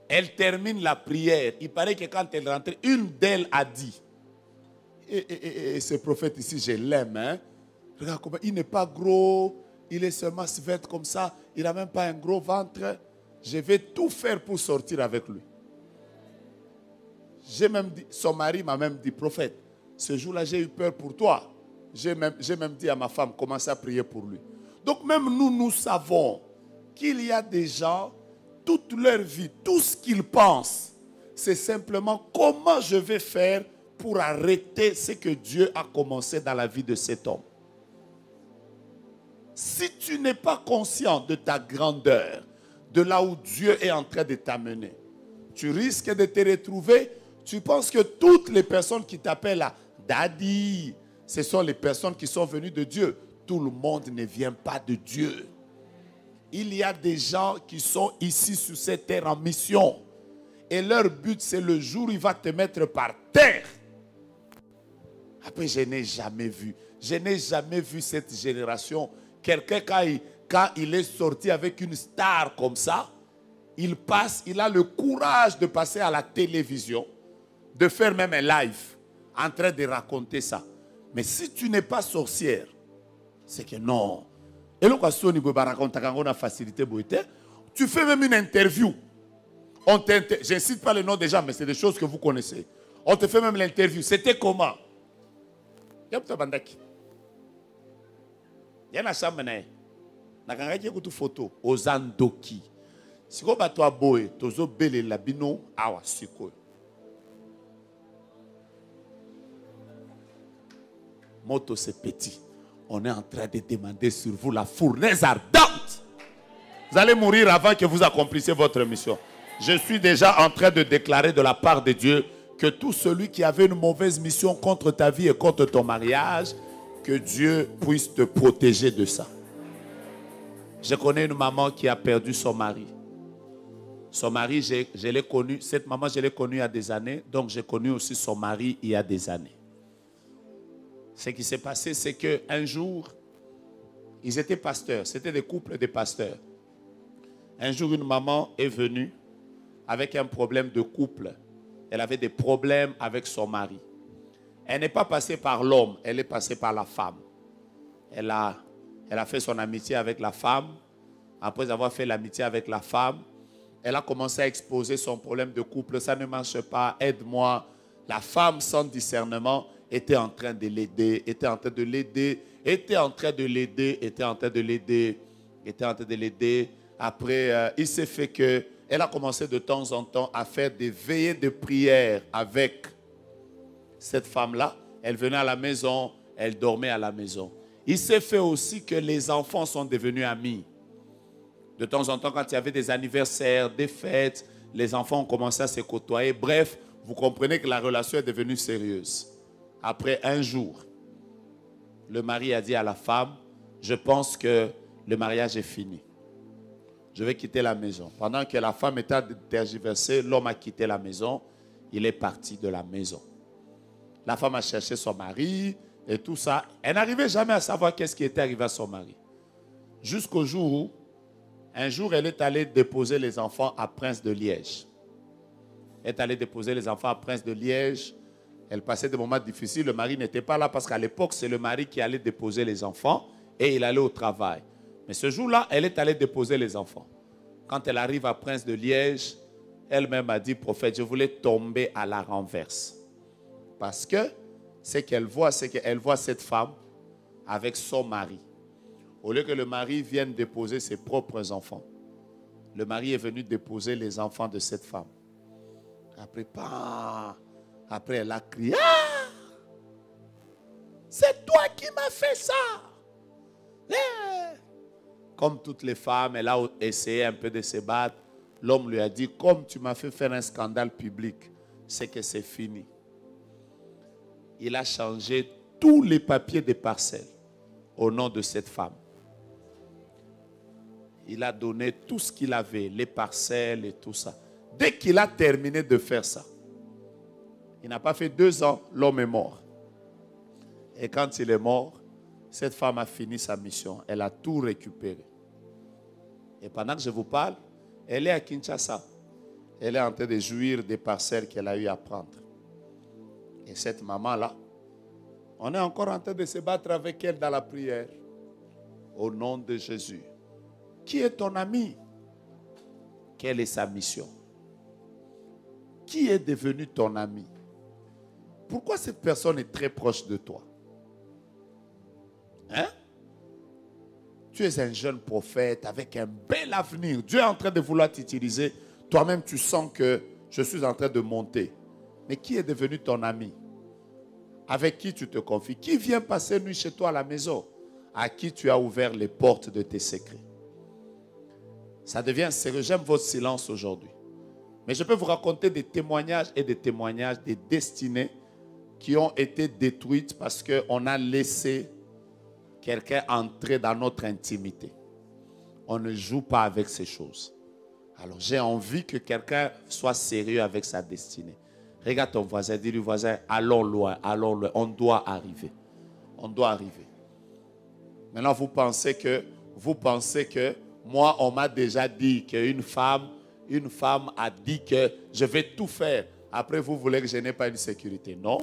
Elle termine la prière. Il paraît que quand elle rentrait, une d'elles a dit, et ce prophète ici, je l'aime, hein? Regarde comment il n'est pas gros, il est seulement svelte comme ça, il n'a même pas un gros ventre. Je vais tout faire pour sortir avec lui. J'ai même dit, son mari m'a même dit, prophète, ce jour-là, j'ai eu peur pour toi. J'ai même dit à ma femme, commencez à prier pour lui. Donc même nous savons qu'il y a des gens, toute leur vie, tout ce qu'ils pensent, c'est simplement comment je vais faire pour arrêter ce que Dieu a commencé dans la vie de cet homme. Si tu n'es pas conscient de ta grandeur, de là où Dieu est en train de t'amener, tu risques de te retrouver, tu penses que toutes les personnes qui t'appellent à Daddy, ce sont les personnes qui sont venues de Dieu. Tout le monde ne vient pas de Dieu. Il y a des gens qui sont ici sur cette terre en mission. Et leur but, c'est le jour où il va te mettre par terre. Après, je n'ai jamais vu cette génération. Quelqu'un, quand il est sorti avec une star comme ça, il a le courage de passer à la télévision, de faire même un live, en train de raconter ça. Mais si tu n'es pas sorcière, c'est que non. Et là, facilité, tu fais même une interview. Je ne cite pas le nom des gens, mais c'est des choses que vous connaissez. On te fait même l'interview. C'était comment? Il y a une chambre. Il y a une photo. Ozandoki. Si vous avez un boy, vous avez un bino, awa siko. Moto c'est petit. On est en train de demander sur vous la fournaise ardente. Vous allez mourir avant que vous accomplissiez votre mission. Je suis déjà en train de déclarer de la part de Dieu que tout celui qui avait une mauvaise mission contre ta vie et contre ton mariage, que Dieu puisse te protéger de ça. Je connais une maman qui a perdu son mari. Son mari, je l'ai connu, cette maman, je l'ai connue il y a des années, donc j'ai connu aussi son mari il y a des années. Ce qui s'est passé, c'est qu'un jour, ils étaient pasteurs, c'était des couples de pasteurs. Un jour, une maman est venue avec un problème de couple. Elle avait des problèmes avec son mari. Elle n'est pas passée par l'homme, elle est passée par la femme. Elle a fait son amitié avec la femme. Après avoir fait l'amitié avec la femme, elle a commencé à exposer son problème de couple. Ça ne marche pas, aide-moi. La femme, sans discernement, était en train de l'aider, était en train de l'aider. Après, il s'est fait qu'elle a commencé de temps en temps à faire des veillées de prière avec cette femme-là. Elle venait à la maison, elle dormait à la maison. Il s'est fait aussi que les enfants sont devenus amis. De temps en temps, quand il y avait des anniversaires, des fêtes, les enfants ont commencé à se côtoyer. Bref, vous comprenez que la relation est devenue sérieuse. Après un jour, le mari a dit à la femme, je pense que le mariage est fini. Je vais quitter la maison. Pendant que la femme était tergiversée, l'homme a quitté la maison. Il est parti de la maison. La femme a cherché son mari et tout ça. Elle n'arrivait jamais à savoir qu'est-ce qui était arrivé à son mari. Jusqu'au jour où, un jour, elle est allée déposer les enfants à Prince de Liège. Elle est allée déposer les enfants à Prince de Liège. Elle passait des moments difficiles. Le mari n'était pas là parce qu'à l'époque, c'est le mari qui allait déposer les enfants et il allait au travail. Mais ce jour-là, elle est allée déposer les enfants. Quand elle arrive à Prince de Liège, elle-même a dit, prophète, je voulais tomber à la renverse. Parce que ce qu'elle voit, c'est qu'elle voit cette femme avec son mari. Au lieu que le mari vienne déposer ses propres enfants, le mari est venu déposer les enfants de cette femme. Après elle a crié, ah! C'est toi qui m'as fait ça! Comme toutes les femmes, elle a essayé un peu de se battre. L'homme lui a dit, comme tu m'as fait faire un scandale public, c'est que c'est fini. Il a changé tous les papiers des parcelles au nom de cette femme. Il a donné tout ce qu'il avait, les parcelles et tout ça. Dès qu'il a terminé de faire ça, il n'a pas fait 2 ans, l'homme est mort. Et quand il est mort, cette femme a fini sa mission. Elle a tout récupéré. Et pendant que je vous parle, elle est à Kinshasa. Elle est en train de jouir des parcelles qu'elle a eu à prendre. Et cette maman-là, on est encore en train de se battre avec elle dans la prière. Au nom de Jésus. Qui est ton ami? Quelle est sa mission? Qui est devenu ton ami? Pourquoi cette personne est très proche de toi? Hein? Tu es un jeune prophète avec un bel avenir. Dieu est en train de vouloir t'utiliser. Toi-même, tu sens que je suis en train de monter. Mais qui est devenu ton ami? Avec qui tu te confies? Qui vient passer nuit chez toi à la maison? À qui tu as ouvert les portes de tes secrets? Ça devient sérieux. J'aime votre silence aujourd'hui. Mais je peux vous raconter des témoignages et des témoignages, des destinées qui ont été détruites parce qu'on a laissé quelqu'un entrer dans notre intimité. On ne joue pas avec ces choses. Alors j'ai envie que quelqu'un soit sérieux avec sa destinée. Regarde ton voisin, dis-lui voisin, allons loin, on doit arriver. On doit arriver. Maintenant, vous pensez que moi, on m'a déjà dit qu'une femme a dit que je vais tout faire. Après, vous voulez que je n'ai pas une sécurité. Non.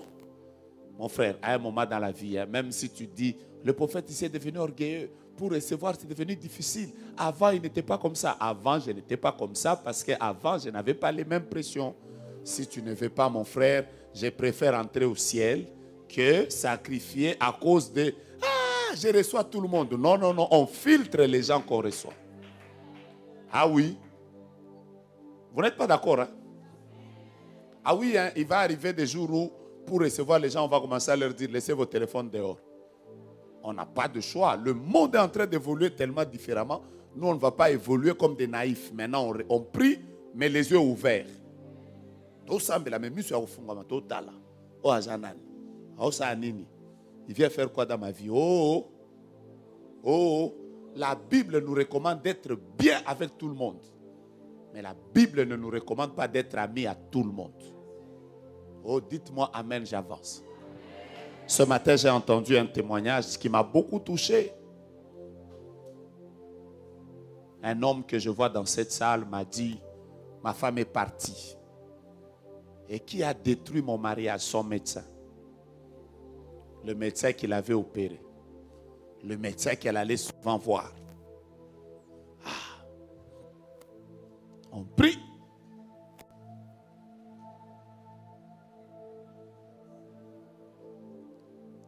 Mon frère, à un moment dans la vie, même si tu dis, le prophète ici est devenu orgueilleux, pour recevoir, c'est devenu difficile. Avant, il n'était pas comme ça. Avant, je n'étais pas comme ça parce qu'avant, je n'avais pas les mêmes pressions. Si tu ne veux pas, mon frère, je préfère entrer au ciel que sacrifier à cause de... Ah, je reçois tout le monde. Non, non, non, on filtre les gens qu'on reçoit. Ah oui. Vous n'êtes pas d'accord, hein? Ah oui, hein, il va arriver des jours où, pour recevoir les gens, on va commencer à leur dire, laissez vos téléphones dehors. On n'a pas de choix. Le monde est en train d'évoluer tellement différemment. Nous, on ne va pas évoluer comme des naïfs. Maintenant, on prie, mais les yeux ouverts. Il vient faire quoi dans ma vie? La Bible nous recommande d'être bien avec tout le monde. Mais la Bible ne nous recommande pas d'être amis à tout le monde. Oh, dites-moi amen, j'avance. Ce matin, j'ai entendu un témoignage qui m'a beaucoup touché. Un homme que je vois dans cette salle m'a dit, ma femme est partie. Et qui a détruit mon mariage? Son médecin. Le médecin qui l'avait opéré. Le médecin qu'elle allait souvent voir. Ah. On prie.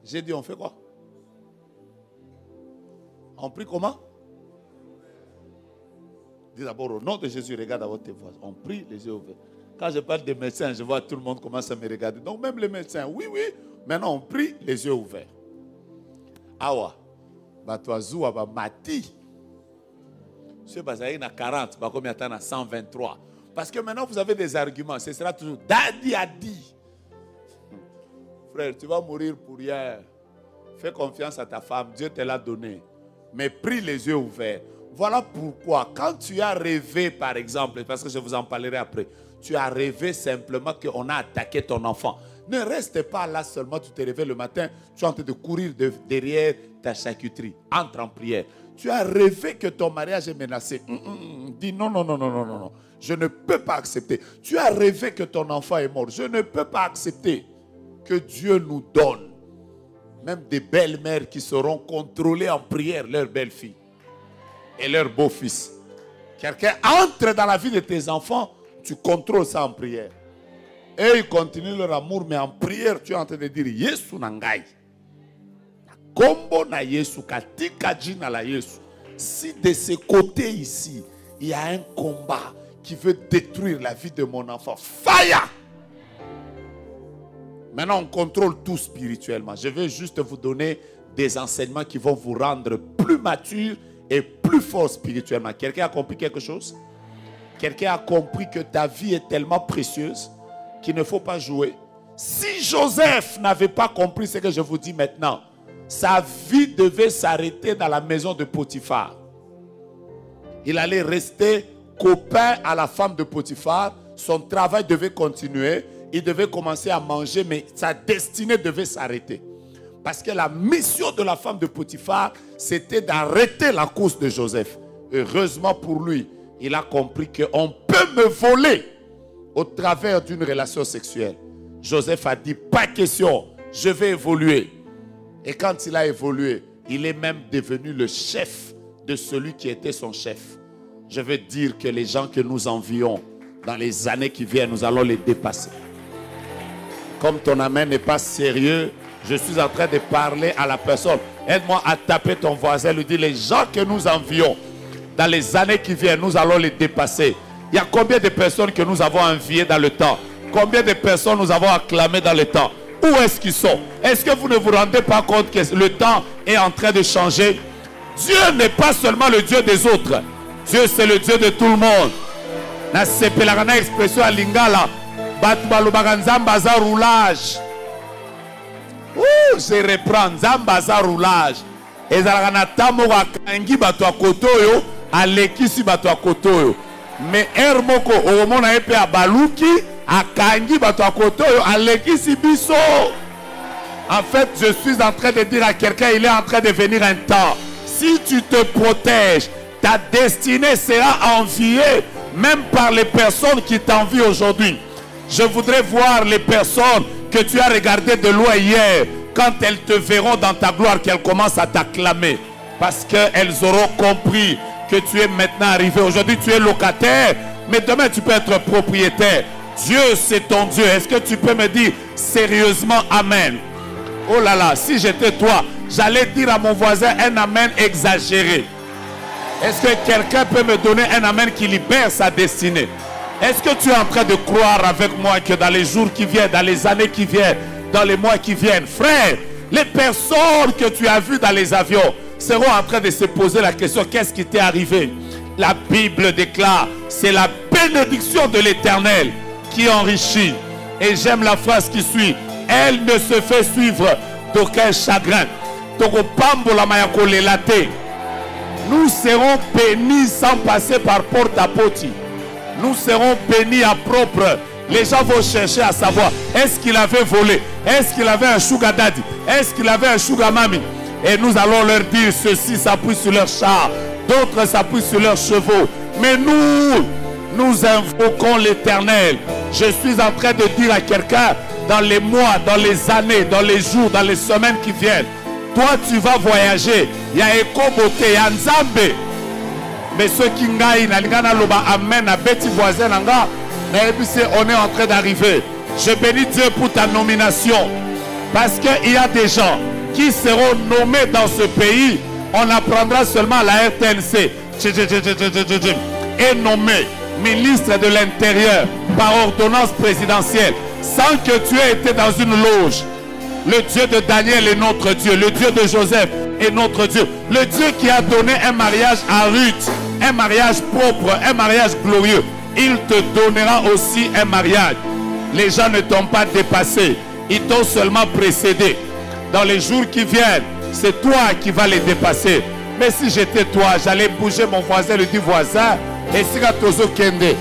J'ai dit, on fait quoi? On prie comment? Dis d'abord au nom de Jésus, regarde à votre voix. On prie les yeux ouverts. Quand je parle de médecins, je vois tout le monde commence à me regarder. Donc même les médecins, oui, oui. Maintenant, on prie les yeux ouverts. Awa. Batoazou aba mati. Ce bazaï na 40, ba combien attend à 123. Parce que maintenant, vous avez des arguments. Ce sera toujours Daddy a dit. Frère, tu vas mourir pour rien. Fais confiance à ta femme. Dieu te l'a donné. Mais prie les yeux ouverts. Voilà pourquoi, quand tu as rêvé, par exemple, parce que je vous en parlerai après, tu as rêvé simplement qu'on a attaqué ton enfant. Ne reste pas là seulement, tu te réveilles le matin, tu es en train de courir derrière ta charcuterie. Entre en prière. Tu as rêvé que ton mariage est menacé. Dis non, non, non, non, non, non. Je ne peux pas accepter. Tu as rêvé que ton enfant est mort. Je ne peux pas accepter que Dieu nous donne même des belles-mères qui seront contrôlées en prière, leurs belles-filles et leurs beaux-fils. Quelqu'un entre dans la vie de tes enfants, tu contrôles ça en prière. Et ils continuent leur amour, mais en prière, tu es en train de dire Yesu nangai. Kombo na Yesu, katika jina la Yesu. Si de ce côté ici, il y a un combat qui veut détruire la vie de mon enfant, fire! Maintenant, on contrôle tout spirituellement. Je vais juste vous donner des enseignements qui vont vous rendre plus mature et plus fort spirituellement. Quelqu'un a compris quelque chose? Quelqu'un a compris que ta vie est tellement précieuse qu'il ne faut pas jouer. Si Joseph n'avait pas compris ce que je vous dis maintenant, sa vie devait s'arrêter dans la maison de Potiphar. Il allait rester copain à la femme de Potiphar. Son travail devait continuer. Il devait commencer à manger, mais sa destinée devait s'arrêter. Parce que la mission de la femme de Potiphar, c'était d'arrêter la course de Joseph. Heureusement pour lui, il a compris qu'on peut me voler au travers d'une relation sexuelle. Joseph a dit, pas question, je vais évoluer. Et quand il a évolué, il est même devenu le chef de celui qui était son chef. Je veux dire que les gens que nous envions, dans les années qui viennent, nous allons les dépasser. Comme ton amen n'est pas sérieux, je suis en train de parler à la personne. Aide-moi à taper ton voisin, lui dire les gens que nous envions, dans les années qui viennent, nous allons les dépasser. Il y a combien de personnes que nous avons enviées dans le temps? Combien de personnes nous avons acclamées dans le temps? Où est-ce qu'ils sont? Est-ce que vous ne vous rendez pas compte que le temps est en train de changer? Dieu n'est pas seulement le Dieu des autres. Dieu, c'est le Dieu de tout le monde. Na sepelakana expression à Lingala. Batu balobaka nzamba za roulage. Je reprends nzamba za roulage. Ezalaka na tamo akangi bato ya kotoyo alekisi bato ya kotoyo. Mais moko omona epe abaluki akangi bato ya kotoyo alekisi biso. En fait, je suis en train de dire à quelqu'un, il est en train de venir un temps. Si tu te protèges, ta destinée sera enviée même par les personnes qui t'envient aujourd'hui. Je voudrais voir les personnes que tu as regardées de loin hier, quand elles te verront dans ta gloire, qu'elles commencent à t'acclamer. Parce qu'elles auront compris que tu es maintenant arrivé. Aujourd'hui, tu es locataire, mais demain, tu peux être propriétaire. Dieu, c'est ton Dieu. Est-ce que tu peux me dire sérieusement Amen? Oh là là, si j'étais toi, j'allais dire à mon voisin un Amen exagéré. Est-ce que quelqu'un peut me donner un Amen qui libère sa destinée? Est-ce que tu es en train de croire avec moi que dans les jours qui viennent, dans les années qui viennent, dans les mois qui viennent, frère, les personnes que tu as vues dans les avions seront en train de se poser la question, qu'est-ce qui t'est arrivé? La Bible déclare, c'est la bénédiction de l'Éternel qui enrichit. Et j'aime la phrase qui suit, elle ne se fait suivre d'aucun chagrin. Nous serons bénis sans passer par porte à porte. Nous serons bénis à propre. Les gens vont chercher à savoir, est-ce qu'il avait volé? Est-ce qu'il avait un sugar daddy? Est-ce qu'il avait un sugar mommy? Et nous allons leur dire, ceux-ci s'appuient sur leurs chars, d'autres s'appuient sur leurs chevaux. Mais nous invoquons l'Éternel. Je suis en train de dire à quelqu'un, dans les mois, dans les années, dans les jours, dans les semaines qui viennent, toi tu vas voyager. Il y a Ekobote, il y a Nzambe. Mais ceux qui ngaï, amen, à Betty voisin, on est en train d'arriver. Je bénis Dieu pour ta nomination. Parce qu'il y a des gens qui seront nommés dans ce pays. On apprendra seulement la RTNC. Est nommé ministre de l'Intérieur par ordonnance présidentielle sans que tu aies été dans une loge. Le Dieu de Daniel est notre Dieu. Le Dieu de Joseph est notre Dieu. Le Dieu qui a donné un mariage à Ruth, un mariage propre, un mariage glorieux. Il te donnera aussi un mariage. Les gens ne t'ont pas dépassé. Ils t'ont seulement précédé. Dans les jours qui viennent, c'est toi qui vas les dépasser. Mais si j'étais toi, j'allais bouger mon voisin, lui dire voisin, et si Kende,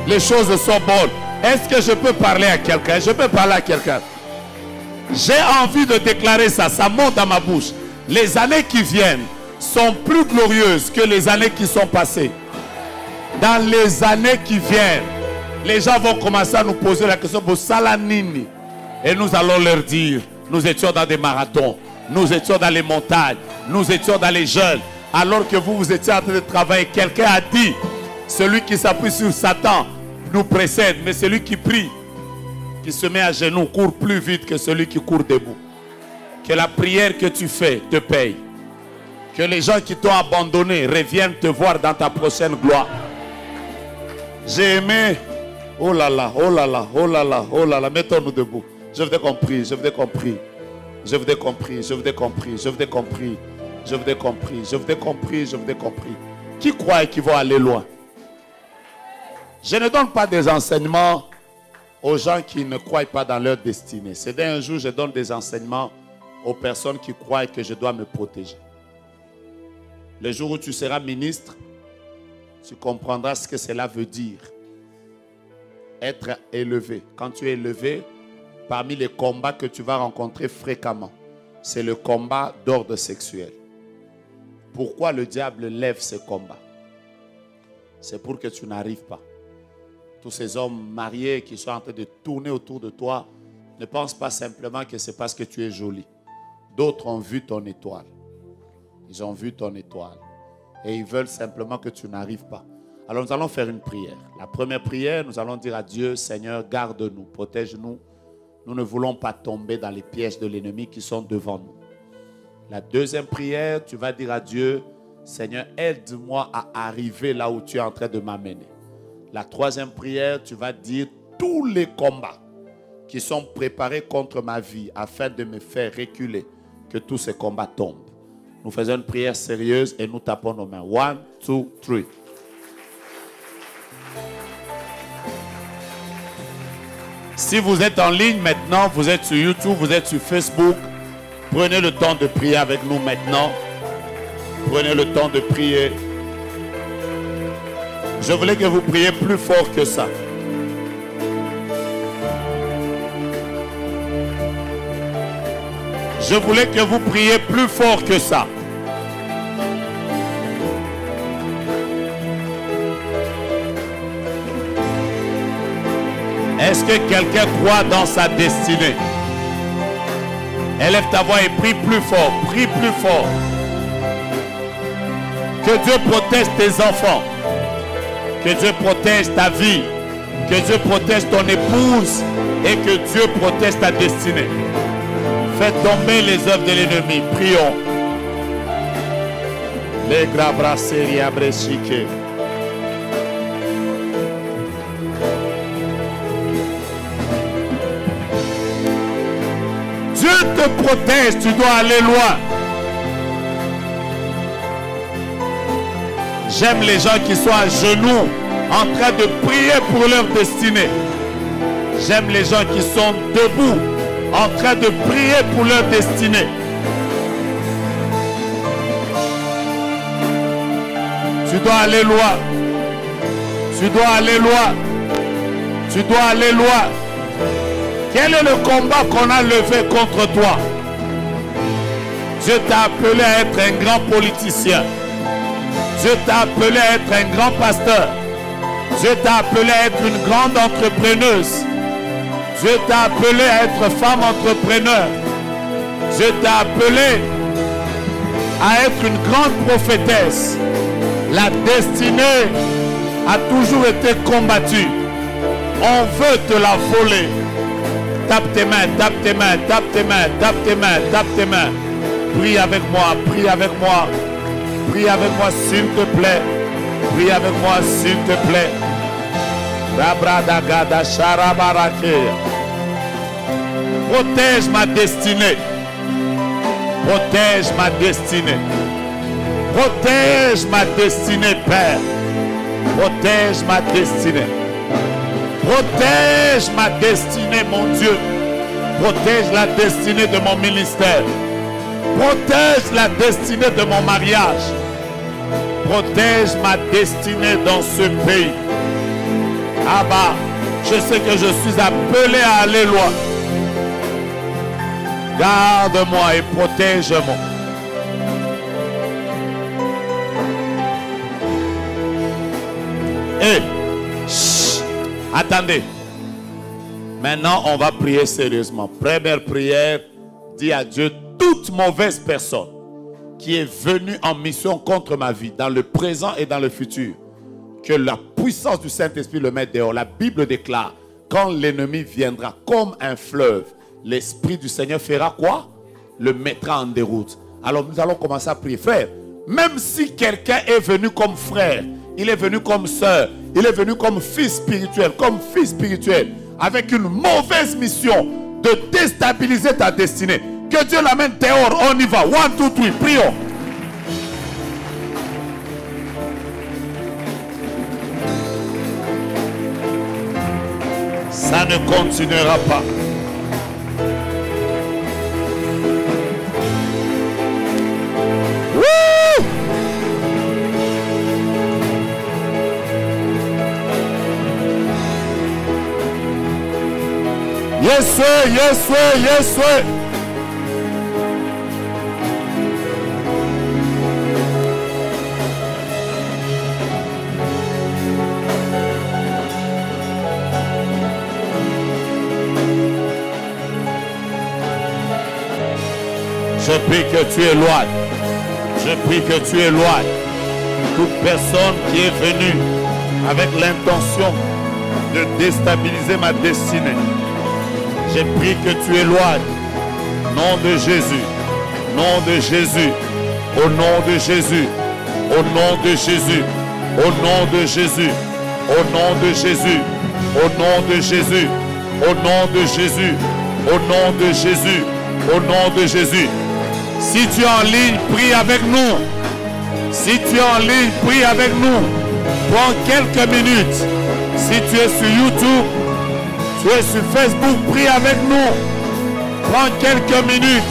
les choses sont bonnes. Est-ce que je peux parler à quelqu'un? Je peux parler à quelqu'un. J'ai envie de déclarer ça, ça monte dans ma bouche. Les années qui viennent sont plus glorieuses que les années qui sont passées. Dans les années qui viennent, les gens vont commencer à nous poser la question pour Salanini. Et nous allons leur dire, nous étions dans des marathons, nous étions dans les montagnes, nous étions dans les jeunes. Alors que vous étiez en train de travailler, quelqu'un a dit, celui qui s'appuie sur Satan nous précède, mais celui qui prie, qui se met à genoux, court plus vite que celui qui court debout. Que la prière que tu fais te paye. Que les gens qui t'ont abandonné reviennent te voir dans ta prochaine gloire. J'ai aimé. Oh là là, oh là là, oh là là, oh là là. Mettons-nous debout. Je vous ai compris, je vous ai compris. Je vous ai compris, je vous ai compris, je vous ai compris. Je vous ai compris, je vous ai compris, je vous ai compris. Qui croit qu'ils vont aller loin? Je ne donne pas des enseignements aux gens qui ne croient pas dans leur destinée. C'est d'un jour, je donne des enseignements aux personnes qui croient que je dois me protéger. Le jour où tu seras ministre, tu comprendras ce que cela veut dire. Être élevé. Quand tu es élevé, parmi les combats que tu vas rencontrer fréquemment, c'est le combat d'ordre sexuel. Pourquoi le diable lève ce combat? C'est pour que tu n'arrives pas. Tous ces hommes mariés qui sont en train de tourner autour de toi, ne pense pas simplement que c'est parce que tu es jolie. D'autres ont vu ton étoile. Ils ont vu ton étoile. Et ils veulent simplement que tu n'arrives pas. Alors nous allons faire une prière. La première prière, nous allons dire à Dieu, Seigneur, garde-nous, protège-nous. Nous ne voulons pas tomber dans les pièges de l'ennemi qui sont devant nous. La deuxième prière, tu vas dire à Dieu, Seigneur, aide-moi à arriver là où tu es en train de m'amener. La troisième prière, tu vas dire tous les combats qui sont préparés contre ma vie afin de me faire reculer, que tous ces combats tombent. Nous faisons une prière sérieuse et nous tapons nos mains. 1, 2, 3. Si vous êtes en ligne maintenant, vous êtes sur YouTube, vous êtes sur Facebook, prenez le temps de prier avec nous maintenant. Prenez le temps de prier. Je voulais que vous priez plus fort que ça. Je voulais que vous priez plus fort que ça. Est-ce que quelqu'un croit dans sa destinée? Élève ta voix et prie plus fort. Prie plus fort. Que Dieu protège tes enfants. Que Dieu protège ta vie. Que Dieu protège ton épouse. Et que Dieu protège ta destinée. Fais tomber les œuvres de l'ennemi. Prions. Les grabrasseries abréchiquées. Dieu te protège. Tu dois aller loin. J'aime les gens qui sont à genoux en train de prier pour leur destinée. J'aime les gens qui sont debout en train de prier pour leur destinée. Tu dois aller loin. Tu dois aller loin. Tu dois aller loin. Quel est le combat qu'on a levé contre toi? Dieu t'a appelé à être un grand politicien. Dieu t'a appelé à être un grand pasteur. Dieu t'a appelé à être une grande entrepreneuse. Dieu t'a appelé à être femme entrepreneur. Dieu t'a appelé à être une grande prophétesse. La destinée a toujours été combattue. On veut te la voler. Tape tes mains, tape tes mains, tape tes mains, tape tes mains, tape tes mains. Prie avec moi, prie avec moi. Prie avec moi s'il te plaît. Prie avec moi s'il te plaît. Protège ma destinée. Protège ma destinée. Protège ma destinée, Père. Protège ma destinée. Protège ma destinée, mon Dieu. Protège la destinée de mon ministère. Protège la destinée de mon mariage. Protège ma destinée dans ce pays. Abba, je sais que je suis appelé à aller loin. Garde-moi et protège-moi. Attendez. Maintenant, on va prier sérieusement. Première prière, dis à Dieu, toute mauvaise personne qui est venue en mission contre ma vie, dans le présent et dans le futur, que la puissance du Saint-Esprit le mette dehors. La Bible déclare, quand l'ennemi viendra comme un fleuve, l'Esprit du Seigneur fera quoi? Le mettra en déroute. Alors nous allons commencer à prier. Frère, même si quelqu'un est venu comme frère, il est venu comme sœur, il est venu comme fils spirituel, avec une mauvaise mission de déstabiliser ta destinée. Que Dieu l'amène dehors, on y va. 1, 2, 3, prions. Ça ne continuera pas. Yes, sir, yes, sir, yes, sir. Je prie que tu éloignes. Je prie que tu éloignes toute personne qui est venue avec l'intention de déstabiliser ma destinée. Je prie que tu éloignes. Nom de Jésus. Nom de Jésus. Au nom de Jésus. Au nom de Jésus. Au nom de Jésus. Au nom de Jésus. Au nom de Jésus. Au nom de Jésus. Au nom de Jésus. Au nom de Jésus. Si tu es en ligne, prie avec nous. Si tu es en ligne, prie avec nous. Prends quelques minutes. Si tu es sur YouTube, tu es sur Facebook, prie avec nous. Prends quelques minutes.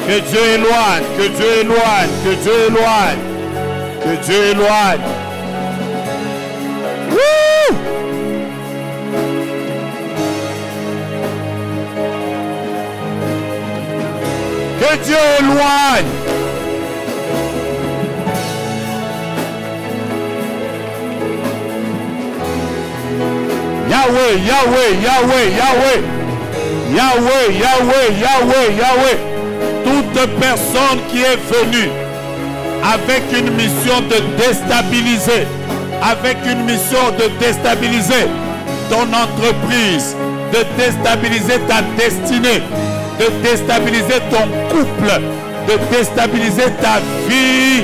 Que Dieu éloigne, que Dieu éloigne, que Dieu éloigne, que Dieu éloigne. Wouh! Que Dieu éloigne. Yahweh, Yahweh, Yahweh, Yahweh. Yahweh, Yahweh, Yahweh, Yahweh. Toute personne qui est venue avec une mission de déstabiliser, avec une mission de déstabiliser ton entreprise, de déstabiliser ta destinée, de déstabiliser ton couple, de déstabiliser ta vie,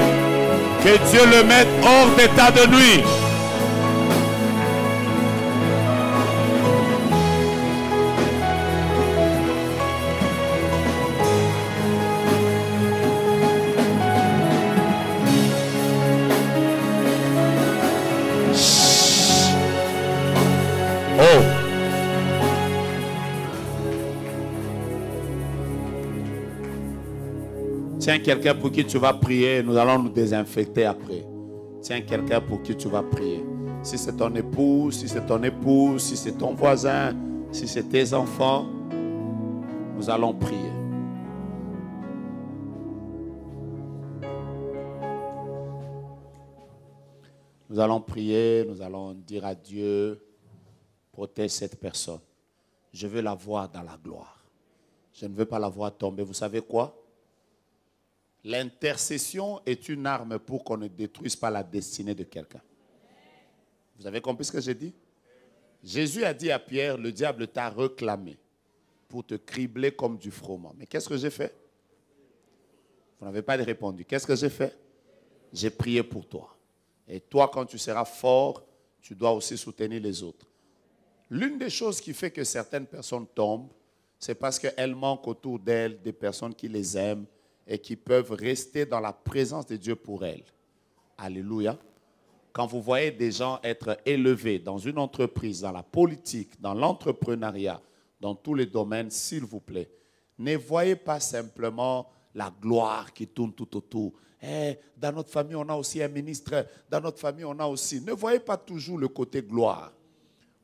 que Dieu le mette hors d'état de nuit. Tiens quelqu'un pour qui tu vas prier, nous allons nous désinfecter après. Tiens quelqu'un pour qui tu vas prier. Si c'est ton époux, si c'est ton épouse, si c'est ton voisin, si c'est tes enfants, nous allons prier. Nous allons prier, nous allons dire à Dieu, protège cette personne. Je veux la voir dans la gloire. Je ne veux pas la voir tomber. Vous savez quoi? L'intercession est une arme pour qu'on ne détruise pas la destinée de quelqu'un. Vous avez compris ce que j'ai dit? Jésus a dit à Pierre, le diable t'a réclamé pour te cribler comme du froment. Mais qu'est-ce que j'ai fait? Vous n'avez pas répondu. Qu'est-ce que j'ai fait? J'ai prié pour toi. Et toi, quand tu seras fort, tu dois aussi soutenir les autres. L'une des choses qui fait que certaines personnes tombent, c'est parce qu'elles manquent autour d'elles des personnes qui les aiment et qui peuvent rester dans la présence de Dieu pour elles. Alléluia. Quand vous voyez des gens être élevés dans une entreprise, dans la politique, dans l'entrepreneuriat, dans tous les domaines, s'il vous plaît, ne voyez pas simplement la gloire qui tourne tout autour. Dans notre famille, on a aussi un ministre. Dans notre famille, on a aussi... Ne voyez pas toujours le côté gloire.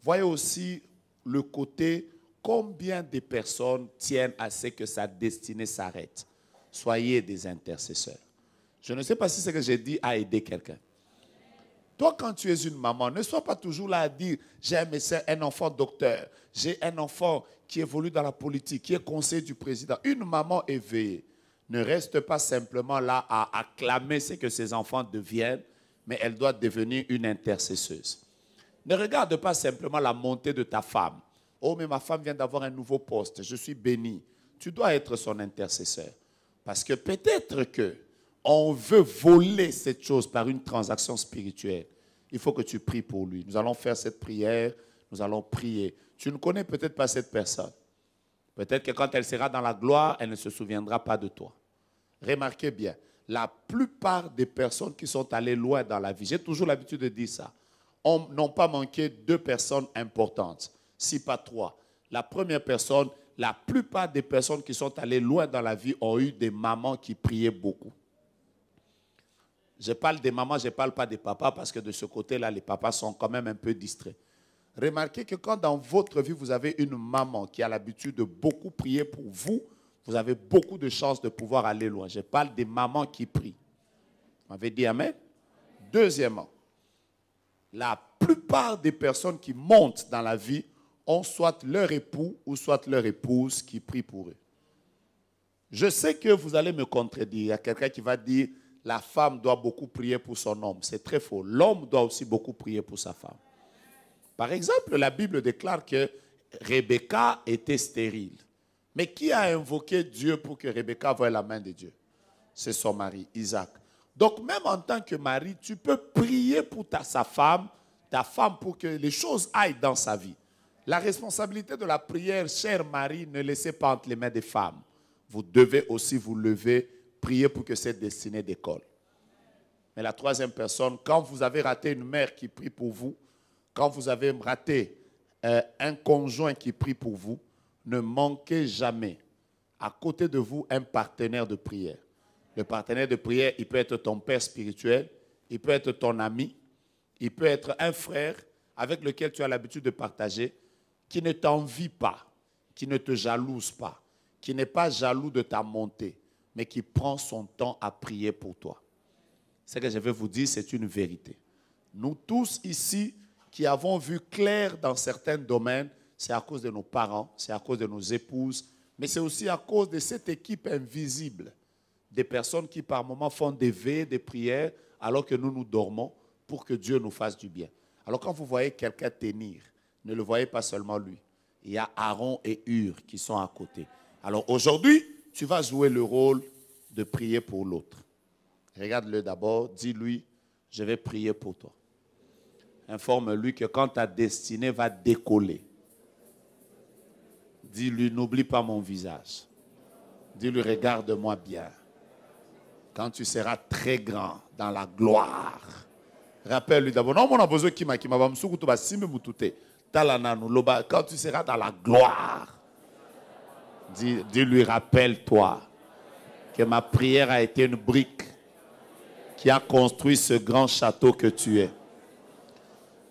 Voyez aussi le côté combien de personnes tiennent à ce que sa destinée s'arrête. Soyez des intercesseurs. Je ne sais pas si ce que j'ai dit a aidé quelqu'un. Toi, quand tu es une maman, ne sois pas toujours là à dire « j'ai un enfant docteur, j'ai un enfant qui évolue dans la politique, qui est conseiller du président ». Une maman éveillée ne reste pas simplement là à acclamer ce que ses enfants deviennent, mais elle doit devenir une intercesseuse. Ne regarde pas simplement la montée de ta femme. « Oh, mais ma femme vient d'avoir un nouveau poste, je suis béni ». Tu dois être son intercesseur. Parce que peut-être qu'on veut voler cette chose par une transaction spirituelle. Il faut que tu pries pour lui. Nous allons faire cette prière, nous allons prier. Tu ne connais peut-être pas cette personne. Peut-être que quand elle sera dans la gloire, elle ne se souviendra pas de toi. Remarquez bien, la plupart des personnes qui sont allées loin dans la vie, j'ai toujours l'habitude de dire ça, n'ont pas manqué 2 personnes importantes, si pas 3. La première personne, la plupart des personnes qui sont allées loin dans la vie ont eu des mamans qui priaient beaucoup. Je parle des mamans, je ne parle pas des papas parce que de ce côté-là, les papas sont quand même un peu distraits. Remarquez que quand dans votre vie, vous avez une maman qui a l'habitude de beaucoup prier pour vous, vous avez beaucoup de chances de pouvoir aller loin. Je parle des mamans qui prient. Vous m'avez dit amen? Deuxièmement, la plupart des personnes qui montent dans la vie ont soit leur époux ou soit leur épouse qui prie pour eux. Je sais que vous allez me contredire. Il y a quelqu'un qui va dire la femme doit beaucoup prier pour son homme. C'est très faux. L'homme doit aussi beaucoup prier pour sa femme. Par exemple, la Bible déclare que Rebecca était stérile. Mais qui a invoqué Dieu pour que Rebecca voie la main de Dieu? C'est son mari, Isaac. Donc même en tant que mari, tu peux prier pour ta femme pour que les choses aillent dans sa vie. La responsabilité de la prière, cher mari, ne laissez pas entre les mains des femmes. Vous devez aussi vous lever, prier pour que cette destinée décolle. Mais la troisième personne, quand vous avez raté une mère qui prie pour vous, quand vous avez raté un conjoint qui prie pour vous, ne manquez jamais à côté de vous un partenaire de prière. Le partenaire de prière, il peut être ton père spirituel, il peut être ton ami, il peut être un frère avec lequel tu as l'habitude de partager, qui ne t'envie pas, qui ne te jalouse pas, qui n'est pas jaloux de ta montée, mais qui prend son temps à prier pour toi. Ce que je vais vous dire, c'est une vérité. Nous tous ici qui avons vu clair dans certains domaines, c'est à cause de nos parents, c'est à cause de nos épouses, mais c'est aussi à cause de cette équipe invisible, des personnes qui par moments font des veillées, des prières, alors que nous dormons pour que Dieu nous fasse du bien. Alors quand vous voyez quelqu'un tenir, ne le voyez pas seulement lui. Il y a Aaron et Hur qui sont à côté. Alors aujourd'hui, tu vas jouer le rôle de prier pour l'autre. Regarde-le d'abord, dis-lui, je vais prier pour toi. Informe-lui que quand ta destinée va décoller, dis-lui, n'oublie pas mon visage. Dis-lui, regarde-moi bien. Quand tu seras très grand dans la gloire, rappelle-lui d'abord, non, on a besoin qu'il m'a quand tu seras dans la gloire, dis-lui, rappelle-toi que ma prière a été une brique qui a construit ce grand château que tu es.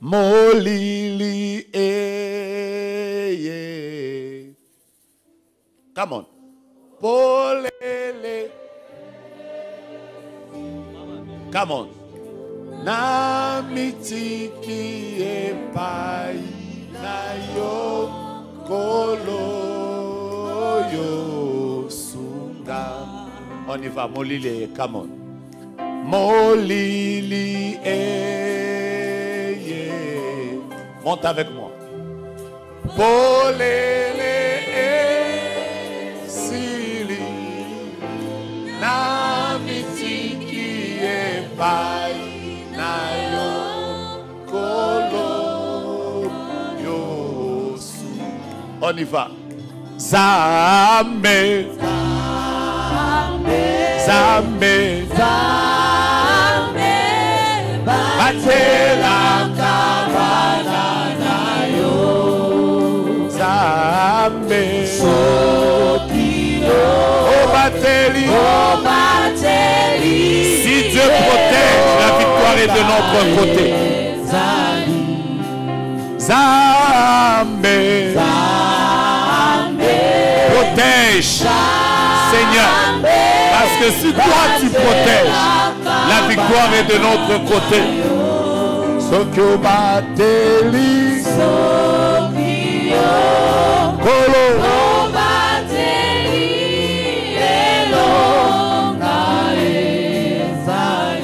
Molili eye. Come on. Polele. Come on. Namitiki epai na yo kolo yo sunga. On y va, molili, come on. Molili eye. Monte avec moi. Polele sili namitiki epai na yo kolo yo su. On y va. Zambe Zambe Zambe Batela kabana na yo Zambe Sokino Obateli Obateli. Si Dieu protège, la victoire est de notre côté. Zambe Zambe protège Seigneur. Parce que si toi tu protèges, la victoire est de notre côté. Sokyo Bateli Sokyo Kolo Bateli Elonga Ezai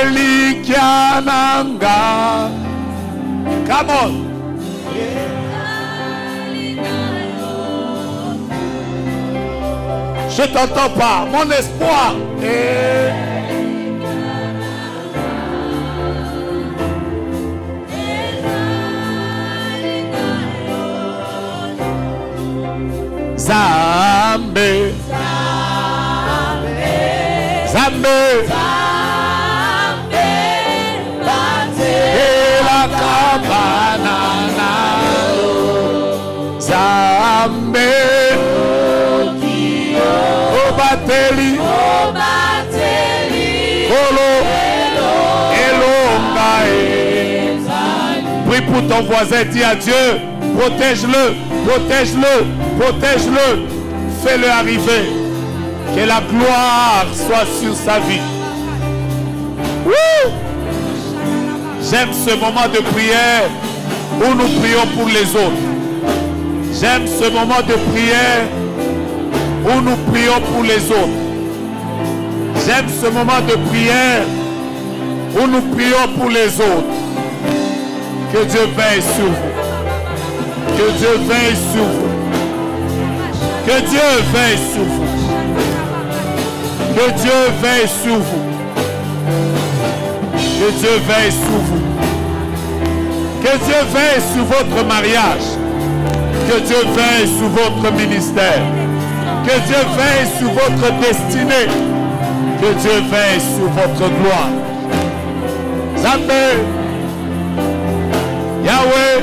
Elikiananga. Come on. Je t'entends pas, mon espoir est... Zambe Zambe Zambe Batela kabana na Zambe Obateli Kolo Elonga. Prie pour ton voisin, dis à Dieu, protège-le, protège-le, protège-le, fais-le arriver, que la gloire soit sur sa vie. J'aime ce moment de prière où nous prions pour les autres. J'aime ce moment de prière où nous prions pour les autres. J'aime ce moment de prière où nous prions pour les autres. Que Dieu veille sur vous. Que Dieu veille sur vous. Que Dieu veille sur vous. Que Dieu veille sur vous. Que Dieu veille sur vous. Que Dieu veille sur votre mariage. Que Dieu veille sur votre ministère. Que Dieu veille sur votre destinée. Que Dieu veille sur votre gloire. Zambé, Yahweh,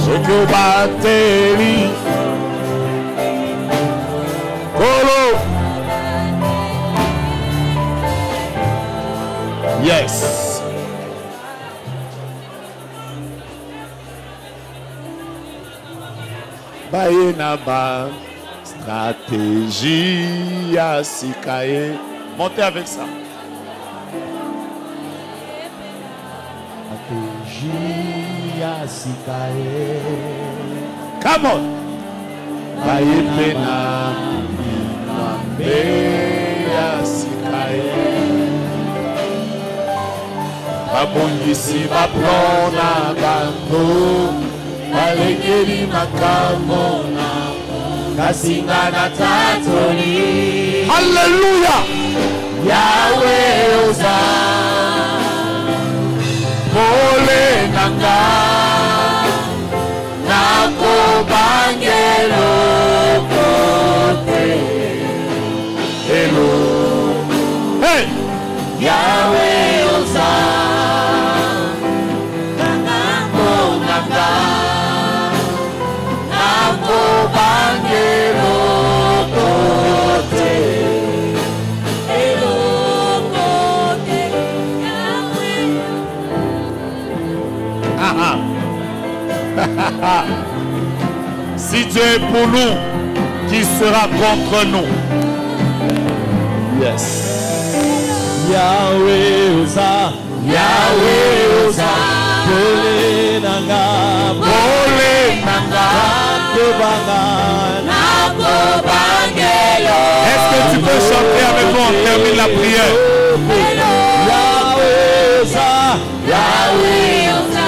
Jekobateli, Kolo. Yes. Bayenaba, stratégie à Sikaye. Montez avec ça. Stratégie à Sikaye. Come on. Bayepena, Imambe à Sikaye. Babongisi baplona bango. Alekeli makamona kasingana tatoli. Hallelujah. Yahweh oza pole nanga nako bangelo kote hello. Hey. Yahweh oza nako nanga Si Dieu est pour nous, qui sera contre nous? Yes. Yahweh oza, Yahweh oza, pole nanga, est-ce que tu peux chanter avec nous? On termine la prière. Yahweh oza, Yahweh oza,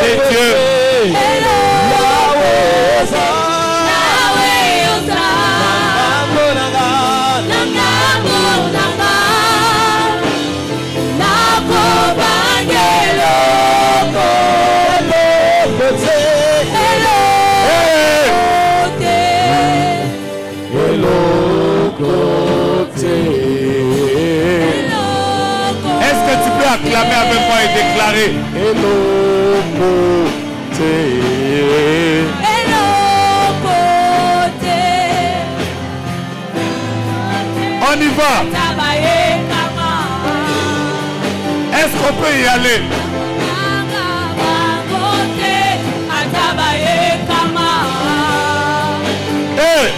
c'est Dieu. Est-ce que tu peux acclamer avec moi et déclarer Hello côté. Hello côté. On y va. Est-ce qu'on peut y aller? Hey.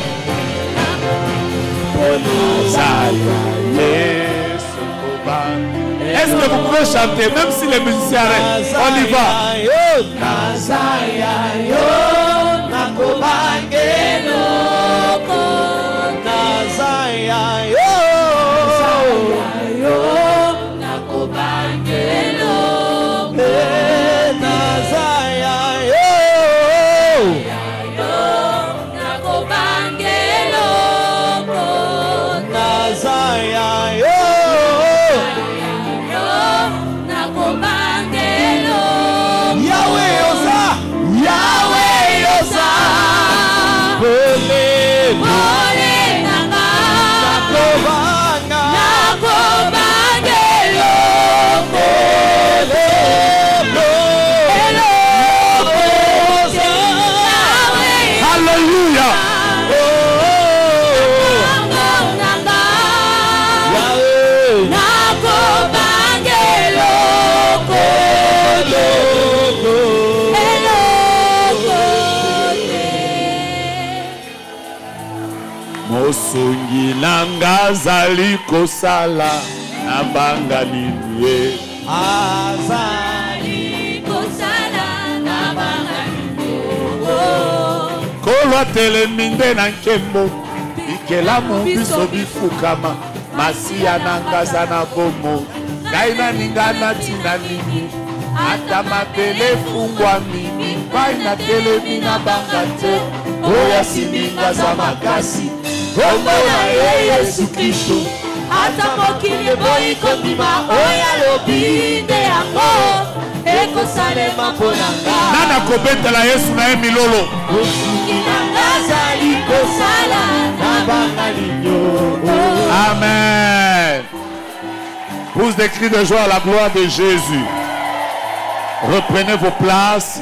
Est-ce que vous pouvez chanter même si les musiciens arrêtent? On y va. Mosungi nanga zali kosala na banga nini azali kosala na banga kolwa teleminde na nkembo bikelamu biso bifukama masiya nanga za na bomo ngai naninga natina nini ata mabele fungwami bai na telemi na banga te oya siminga za makasi kombo na ye Yesu Kristo ata mokili boyi kondima oya lobi nde yango ekosalema mpo na nga nana kobetela Yesu na ye milolo osungi na nga zali kosala na banga linyo. Amen. Pousse des cris de joie à la gloire de Jésus. Reprenez vos places.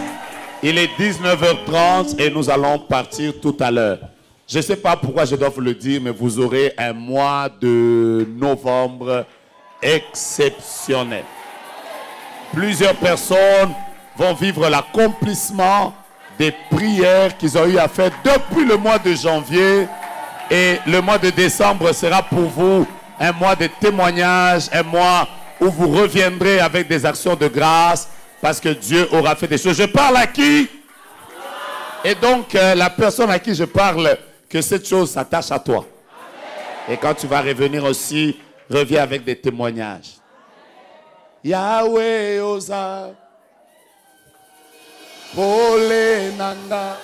Il est 19h30 et nous allons partir tout à l'heure. Je ne sais pas pourquoi je dois vous le dire, mais vous aurez un mois de novembre exceptionnel. Plusieurs personnes vont vivre l'accomplissement des prières qu'ils ont eu à faire depuis le mois de janvier. Et le mois de décembre sera pour vous un mois de témoignage, un mois où vous reviendrez avec des actions de grâce parce que Dieu aura fait des choses. Je parle à qui? Et donc, la personne à qui je parle, que cette chose s'attache à toi. Et quand tu vas revenir aussi, reviens avec des témoignages. Yahweh Oza, Ole Nanga.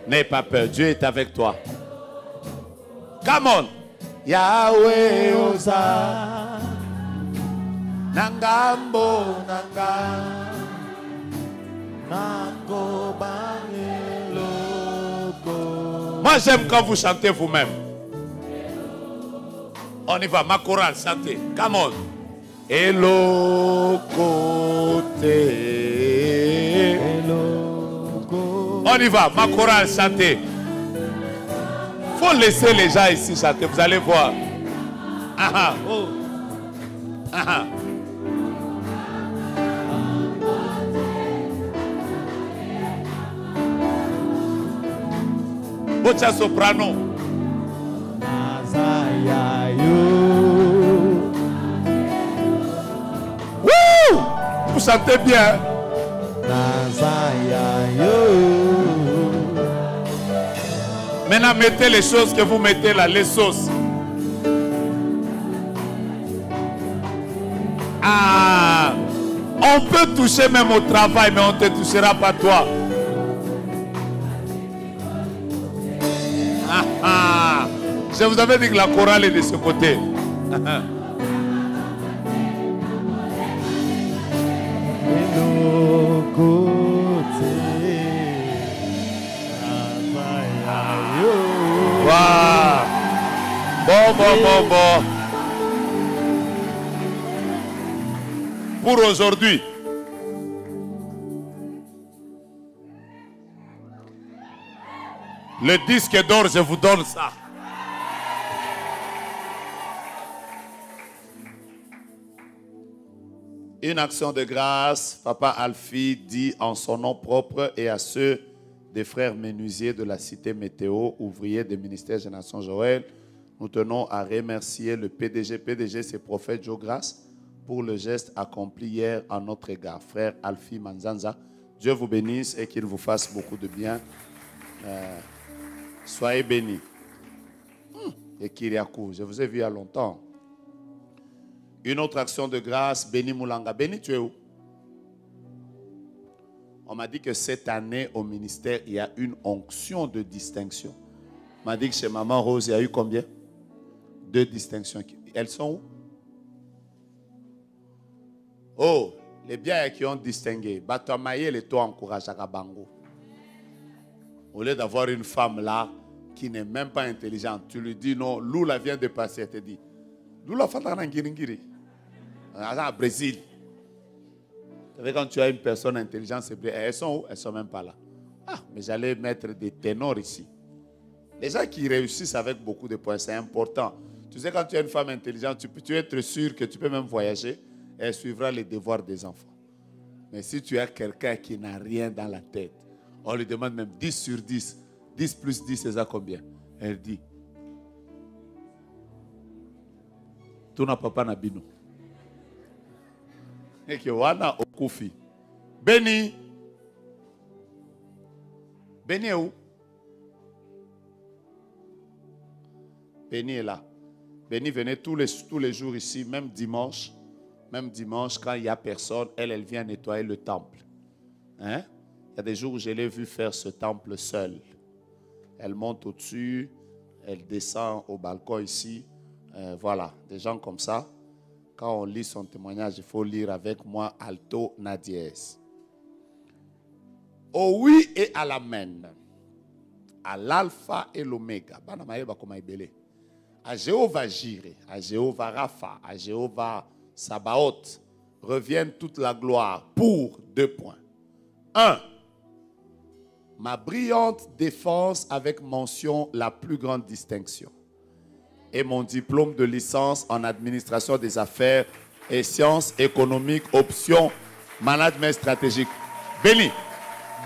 N'aie pas peur, Dieu est avec toi. Come on. Yahweh Oza, Nangambo Nanga, Nango Bangelogo. Moi j'aime quand vous chantez vous-même. On y va, ma chorale, chantez. Come on. Hello côté. On y va, ma chorale, chantez. Il faut laisser les gens ici chanter, vous allez voir. Ah, oh. Ah. Bocha soprano. Wouh! Vous chantez bien. Maintenant, mettez les choses que vous mettez là, les sauces. Ah, on peut toucher même au travail, mais on ne te touchera pas toi. Ah, ah. Je vous avais dit que la chorale est de ce côté. Wow. Bon. Pour aujourd'hui, le disque d'or, je vous donne ça. Une action de grâce, Papa Alfie dit en son nom propre et à ceux des frères menuisiers de la cité Météo, ouvriers des ministères Génération Joël, nous tenons à remercier le PDG. PDG, c'est Prophète Joe Grace, pour le geste accompli hier à notre égard. Frère Alfie Manzanza, Dieu vous bénisse et qu'il vous fasse beaucoup de bien. Soyez bénis. Et Kyriakou, je vous ai vu il y a longtemps. Une autre action de grâce, Béni Moulanga. Béni, tu es où? On m'a dit que cette année, au ministère, il y a une onction de distinction. On m'a dit que chez Maman Rose, il y a eu combien? 2 distinctions. Elles sont où? Oh, les biens qui ont distingué. Batamaye, les taux encouragent à Bango. Au lieu d'avoir une femme là, qui n'est même pas intelligente, tu lui dis non, Lula vient de passer, elle te dit, Lula fata na ngiringiri. Au Brésil. Vous savez, quand tu as une personne intelligente, elles sont où? Elles ne sont même pas là. Ah, mais j'allais mettre des ténors ici. Les gens qui réussissent avec beaucoup de points, c'est important. Tu sais, quand tu as une femme intelligente, tu peux être sûr que tu peux même voyager et elle suivra les devoirs des enfants. Mais si tu as quelqu'un qui n'a rien dans la tête, on lui demande même 10 sur 10. 10 plus 10, c'est ça combien? Elle dit, tu n'as papa Nabino. Et que wana okufi. Béni. Béni est où? Béni est là. Béni venait tous les jours ici, même dimanche. Même dimanche, quand il n'y a personne, elle vient nettoyer le temple. Hein? Il y a des jours où je l'ai vu faire ce temple seul. Elle monte au-dessus, elle descend au balcon ici. Voilà, des gens comme ça. Quand on lit son témoignage, il faut lire avec moi alto na dièse. Au oui et à l'amen. À l'alpha et l'oméga. À Jéhovah Jireh, à Jéhovah Rapha, à Jéhovah Sabaoth revienne toute la gloire pour 2 points. 1. Ma brillante défense avec mention la plus grande distinction. Et mon diplôme de licence en administration des affaires et sciences économiques, option management stratégique. Béni.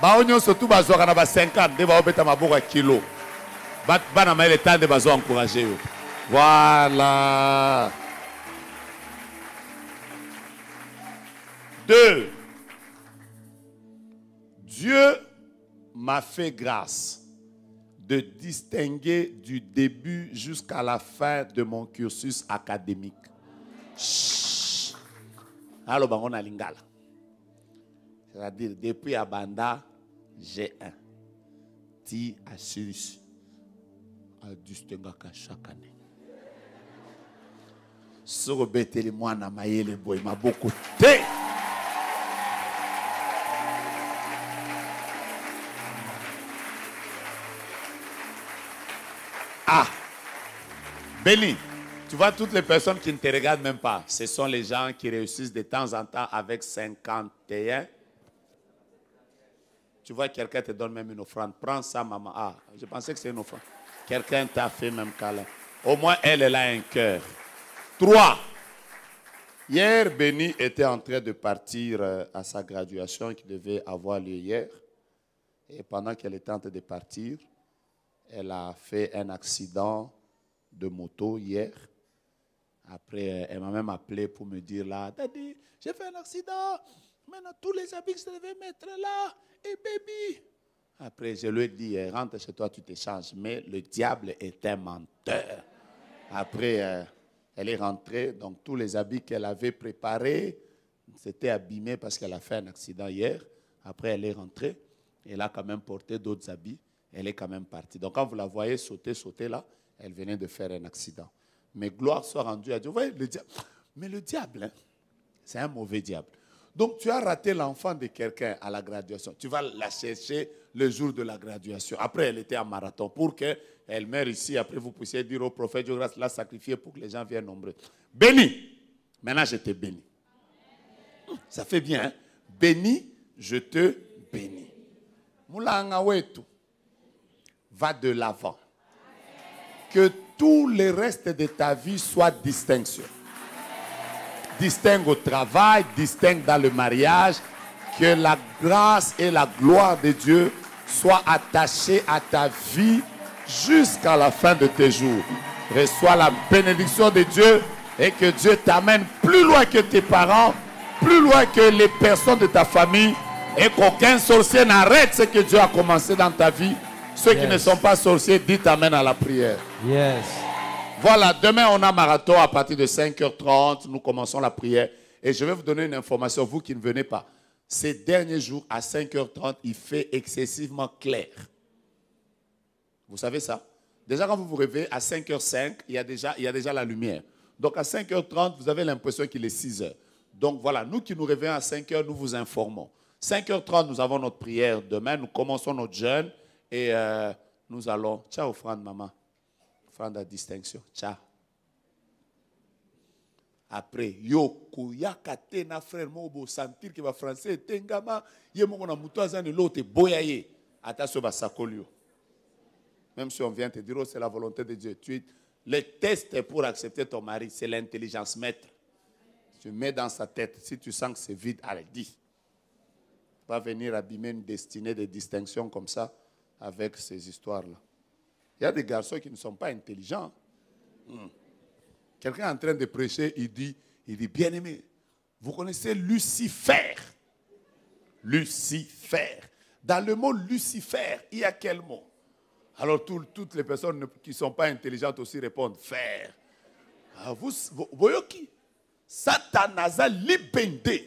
Baonyo surtout bazora na ba 50 de ba obeta maboka kilo. Bana ma le temps de bazo encourager. Voilà. 2. Dieu m'a fait grâce de distinguer du début jusqu'à la fin de mon cursus académique. Alors, on a lingala. C'est-à-dire, depuis Abanda, G1, ti assurus à distinguer chaque année. Sur le bételi, moi, na maïle boy, m'a beaucoup té. Ah, Béni, tu vois toutes les personnes qui ne te regardent même pas, ce sont les gens qui réussissent de temps en temps avec 51. Tu vois, quelqu'un te donne même une offrande. Prends ça, maman. Ah, je pensais que c'est une offrande. Quelqu'un t'a fait même câlin. Au moins, elle a un cœur. 3. Hier, Béni était en train de partir à sa graduation qui devait avoir lieu hier. Et pendant qu'elle était en train de partir, elle a fait un accident de moto hier. Après, elle m'a même appelé pour me dire là, Daddy, j'ai fait un accident. Maintenant, tous les habits que je devais mettre là. Et baby. Après, je lui ai dit, rentre chez toi, tu t'échanges. Mais le diable est un menteur. Après, elle est rentrée. Donc, tous les habits qu'elle avait préparés, s'étaient abîmés parce qu'elle a fait un accident hier. Après, elle est rentrée. Elle a quand même porté d'autres habits. Elle est quand même partie. Donc, quand vous la voyez sauter là, elle venait de faire un accident. Mais gloire soit rendue à Dieu. Vous voyez, le diable. Mais le diable, hein, c'est un mauvais diable. Donc, tu as raté l'enfant de quelqu'un à la graduation. Tu vas la chercher le jour de la graduation. Après, elle était en marathon pour qu'elle meure ici. Après, vous puissiez dire au prophète, Dieu grâce, la sacrifier pour que les gens viennent nombreux. Béni. Maintenant, je te bénis. Ça fait bien, hein? Béni, je te bénis. Moulanga wetu. Va de l'avant. Que tout le reste de ta vie soit distinction. Distingue au travail, distingue dans le mariage. Que la grâce et la gloire de Dieu soient attachées à ta vie jusqu'à la fin de tes jours. Reçois la bénédiction de Dieu et que Dieu t'amène plus loin que tes parents, plus loin que les personnes de ta famille et qu'aucun sorcier n'arrête ce que Dieu a commencé dans ta vie. Ceux qui ne sont pas sorciers, dites amen à la prière. Yes. Voilà, demain on a marathon à partir de 5h30. Nous commençons la prière. Et je vais vous donner une information, vous qui ne venez pas. Ces derniers jours, à 5h30, il fait excessivement clair. Vous savez ça? Déjà, quand vous vous réveillez, à 5h05, il y a déjà la lumière. Donc, à 5h30, vous avez l'impression qu'il est 6h. Donc, voilà, nous qui nous réveillons à 5h, nous vous informons. 5h30, nous avons notre prière. Demain, nous commençons notre jeûne. Et nous allons... Ciao, offrande, maman. Offrande à distinction. Ciao. Après, yo, kouyakate na frère mobo sentir que va français tengama, ye moko na muto azane l'autre boyaye. Attention ba sakolio. Même si on vient te dire, oh, c'est la volonté de Dieu. Le test pour accepter ton mari, c'est l'intelligence maître. Tu mets dans sa tête. Si tu sens que c'est vide, allez, dis. Pas venir abîmer une destinée de distinction comme ça avec ces histoires-là. Il y a des garçons qui ne sont pas intelligents. Quelqu'un est en train de prêcher, il dit, bien-aimé, vous connaissez Lucifer? Lucifer. Dans le mot Lucifer, il y a quel mot? Alors toutes les personnes qui ne sont pas intelligentes aussi répondent fer. Vous voyez qui? Satanaza libende.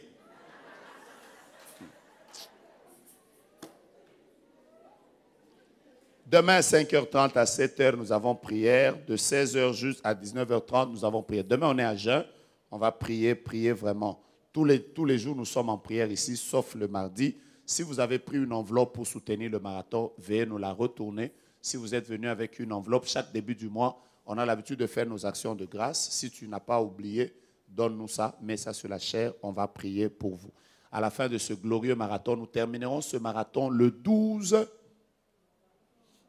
Demain à 5h30 à 7h, nous avons prière. De 16h juste à 19h30, nous avons prière. Demain, on est à jeun. On va prier vraiment. Tous les jours, nous sommes en prière ici, sauf le mardi. Si vous avez pris une enveloppe pour soutenir le marathon, veuillez nous la retourner. Si vous êtes venu avec une enveloppe, chaque début du mois, on a l'habitude de faire nos actions de grâce. Si tu n'as pas oublié, donne-nous ça, mets ça sur la chair, on va prier pour vous. À la fin de ce glorieux marathon, nous terminerons ce marathon le 12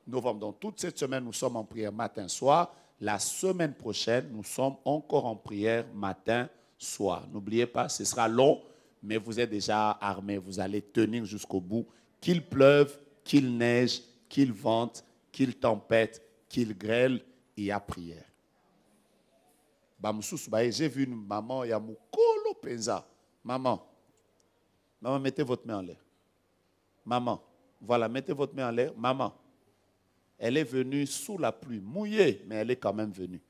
novembre. Donc, toute cette semaine, nous sommes en prière matin, soir. La semaine prochaine, nous sommes encore en prière matin, soir. N'oubliez pas, ce sera long, mais vous êtes déjà armés. Vous allez tenir jusqu'au bout. Qu'il pleuve, qu'il neige, qu'il vente, qu'il tempête, qu'il grêle, il y a prière. J'ai vu une maman, il y a Moukolo Penza. Maman, mettez votre main en l'air. Maman, voilà, mettez votre main en l'air. Maman, elle est venue sous la pluie, mouillée, mais elle est quand même venue.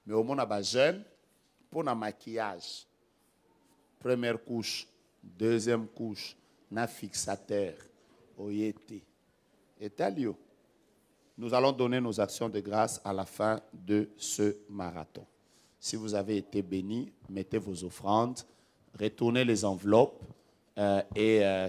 Mais au moins, on a jeune pour le maquillage. Première couche, deuxième couche, na fixateur, oyete. Et talio. Nous allons donner nos actions de grâce à la fin de ce marathon. Si vous avez été bénis, mettez vos offrandes, retournez les enveloppes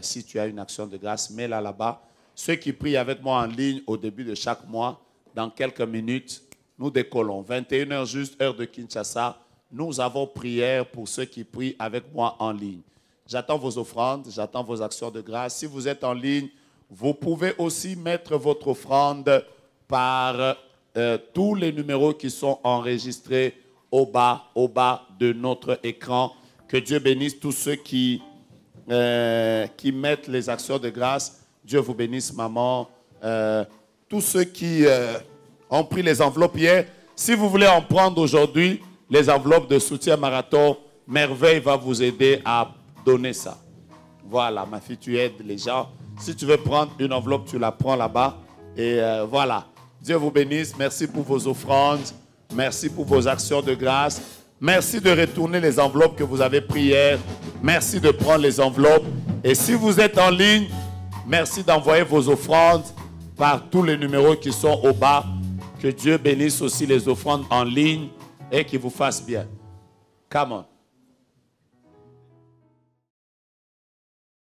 si tu as une action de grâce, mets-la là-bas. Ceux qui prient avec moi en ligne au début de chaque mois, dans quelques minutes, nous décollons. 21h juste, heure de Kinshasa. Nous avons prière pour ceux qui prient avec moi en ligne. J'attends vos offrandes, j'attends vos actions de grâce. Si vous êtes en ligne, vous pouvez aussi mettre votre offrande par tous les numéros qui sont enregistrés au bas de notre écran. Que Dieu bénisse tous ceux qui mettent les actions de grâce. Dieu vous bénisse, maman. Tous ceux qui ont pris les enveloppes hier, si vous voulez en prendre aujourd'hui, les enveloppes de soutien marathon, Merveille va vous aider à donner ça. Voilà, ma fille, tu aides les gens. Si tu veux prendre une enveloppe, tu la prends là-bas. Et voilà. Dieu vous bénisse. Merci pour vos offrandes. Merci pour vos actions de grâce. Merci de retourner les enveloppes que vous avez prises hier. Merci de prendre les enveloppes. Et si vous êtes en ligne, merci d'envoyer vos offrandes par tous les numéros qui sont au bas. Que Dieu bénisse aussi les offrandes en ligne et qu'il vous fasse bien. Come on.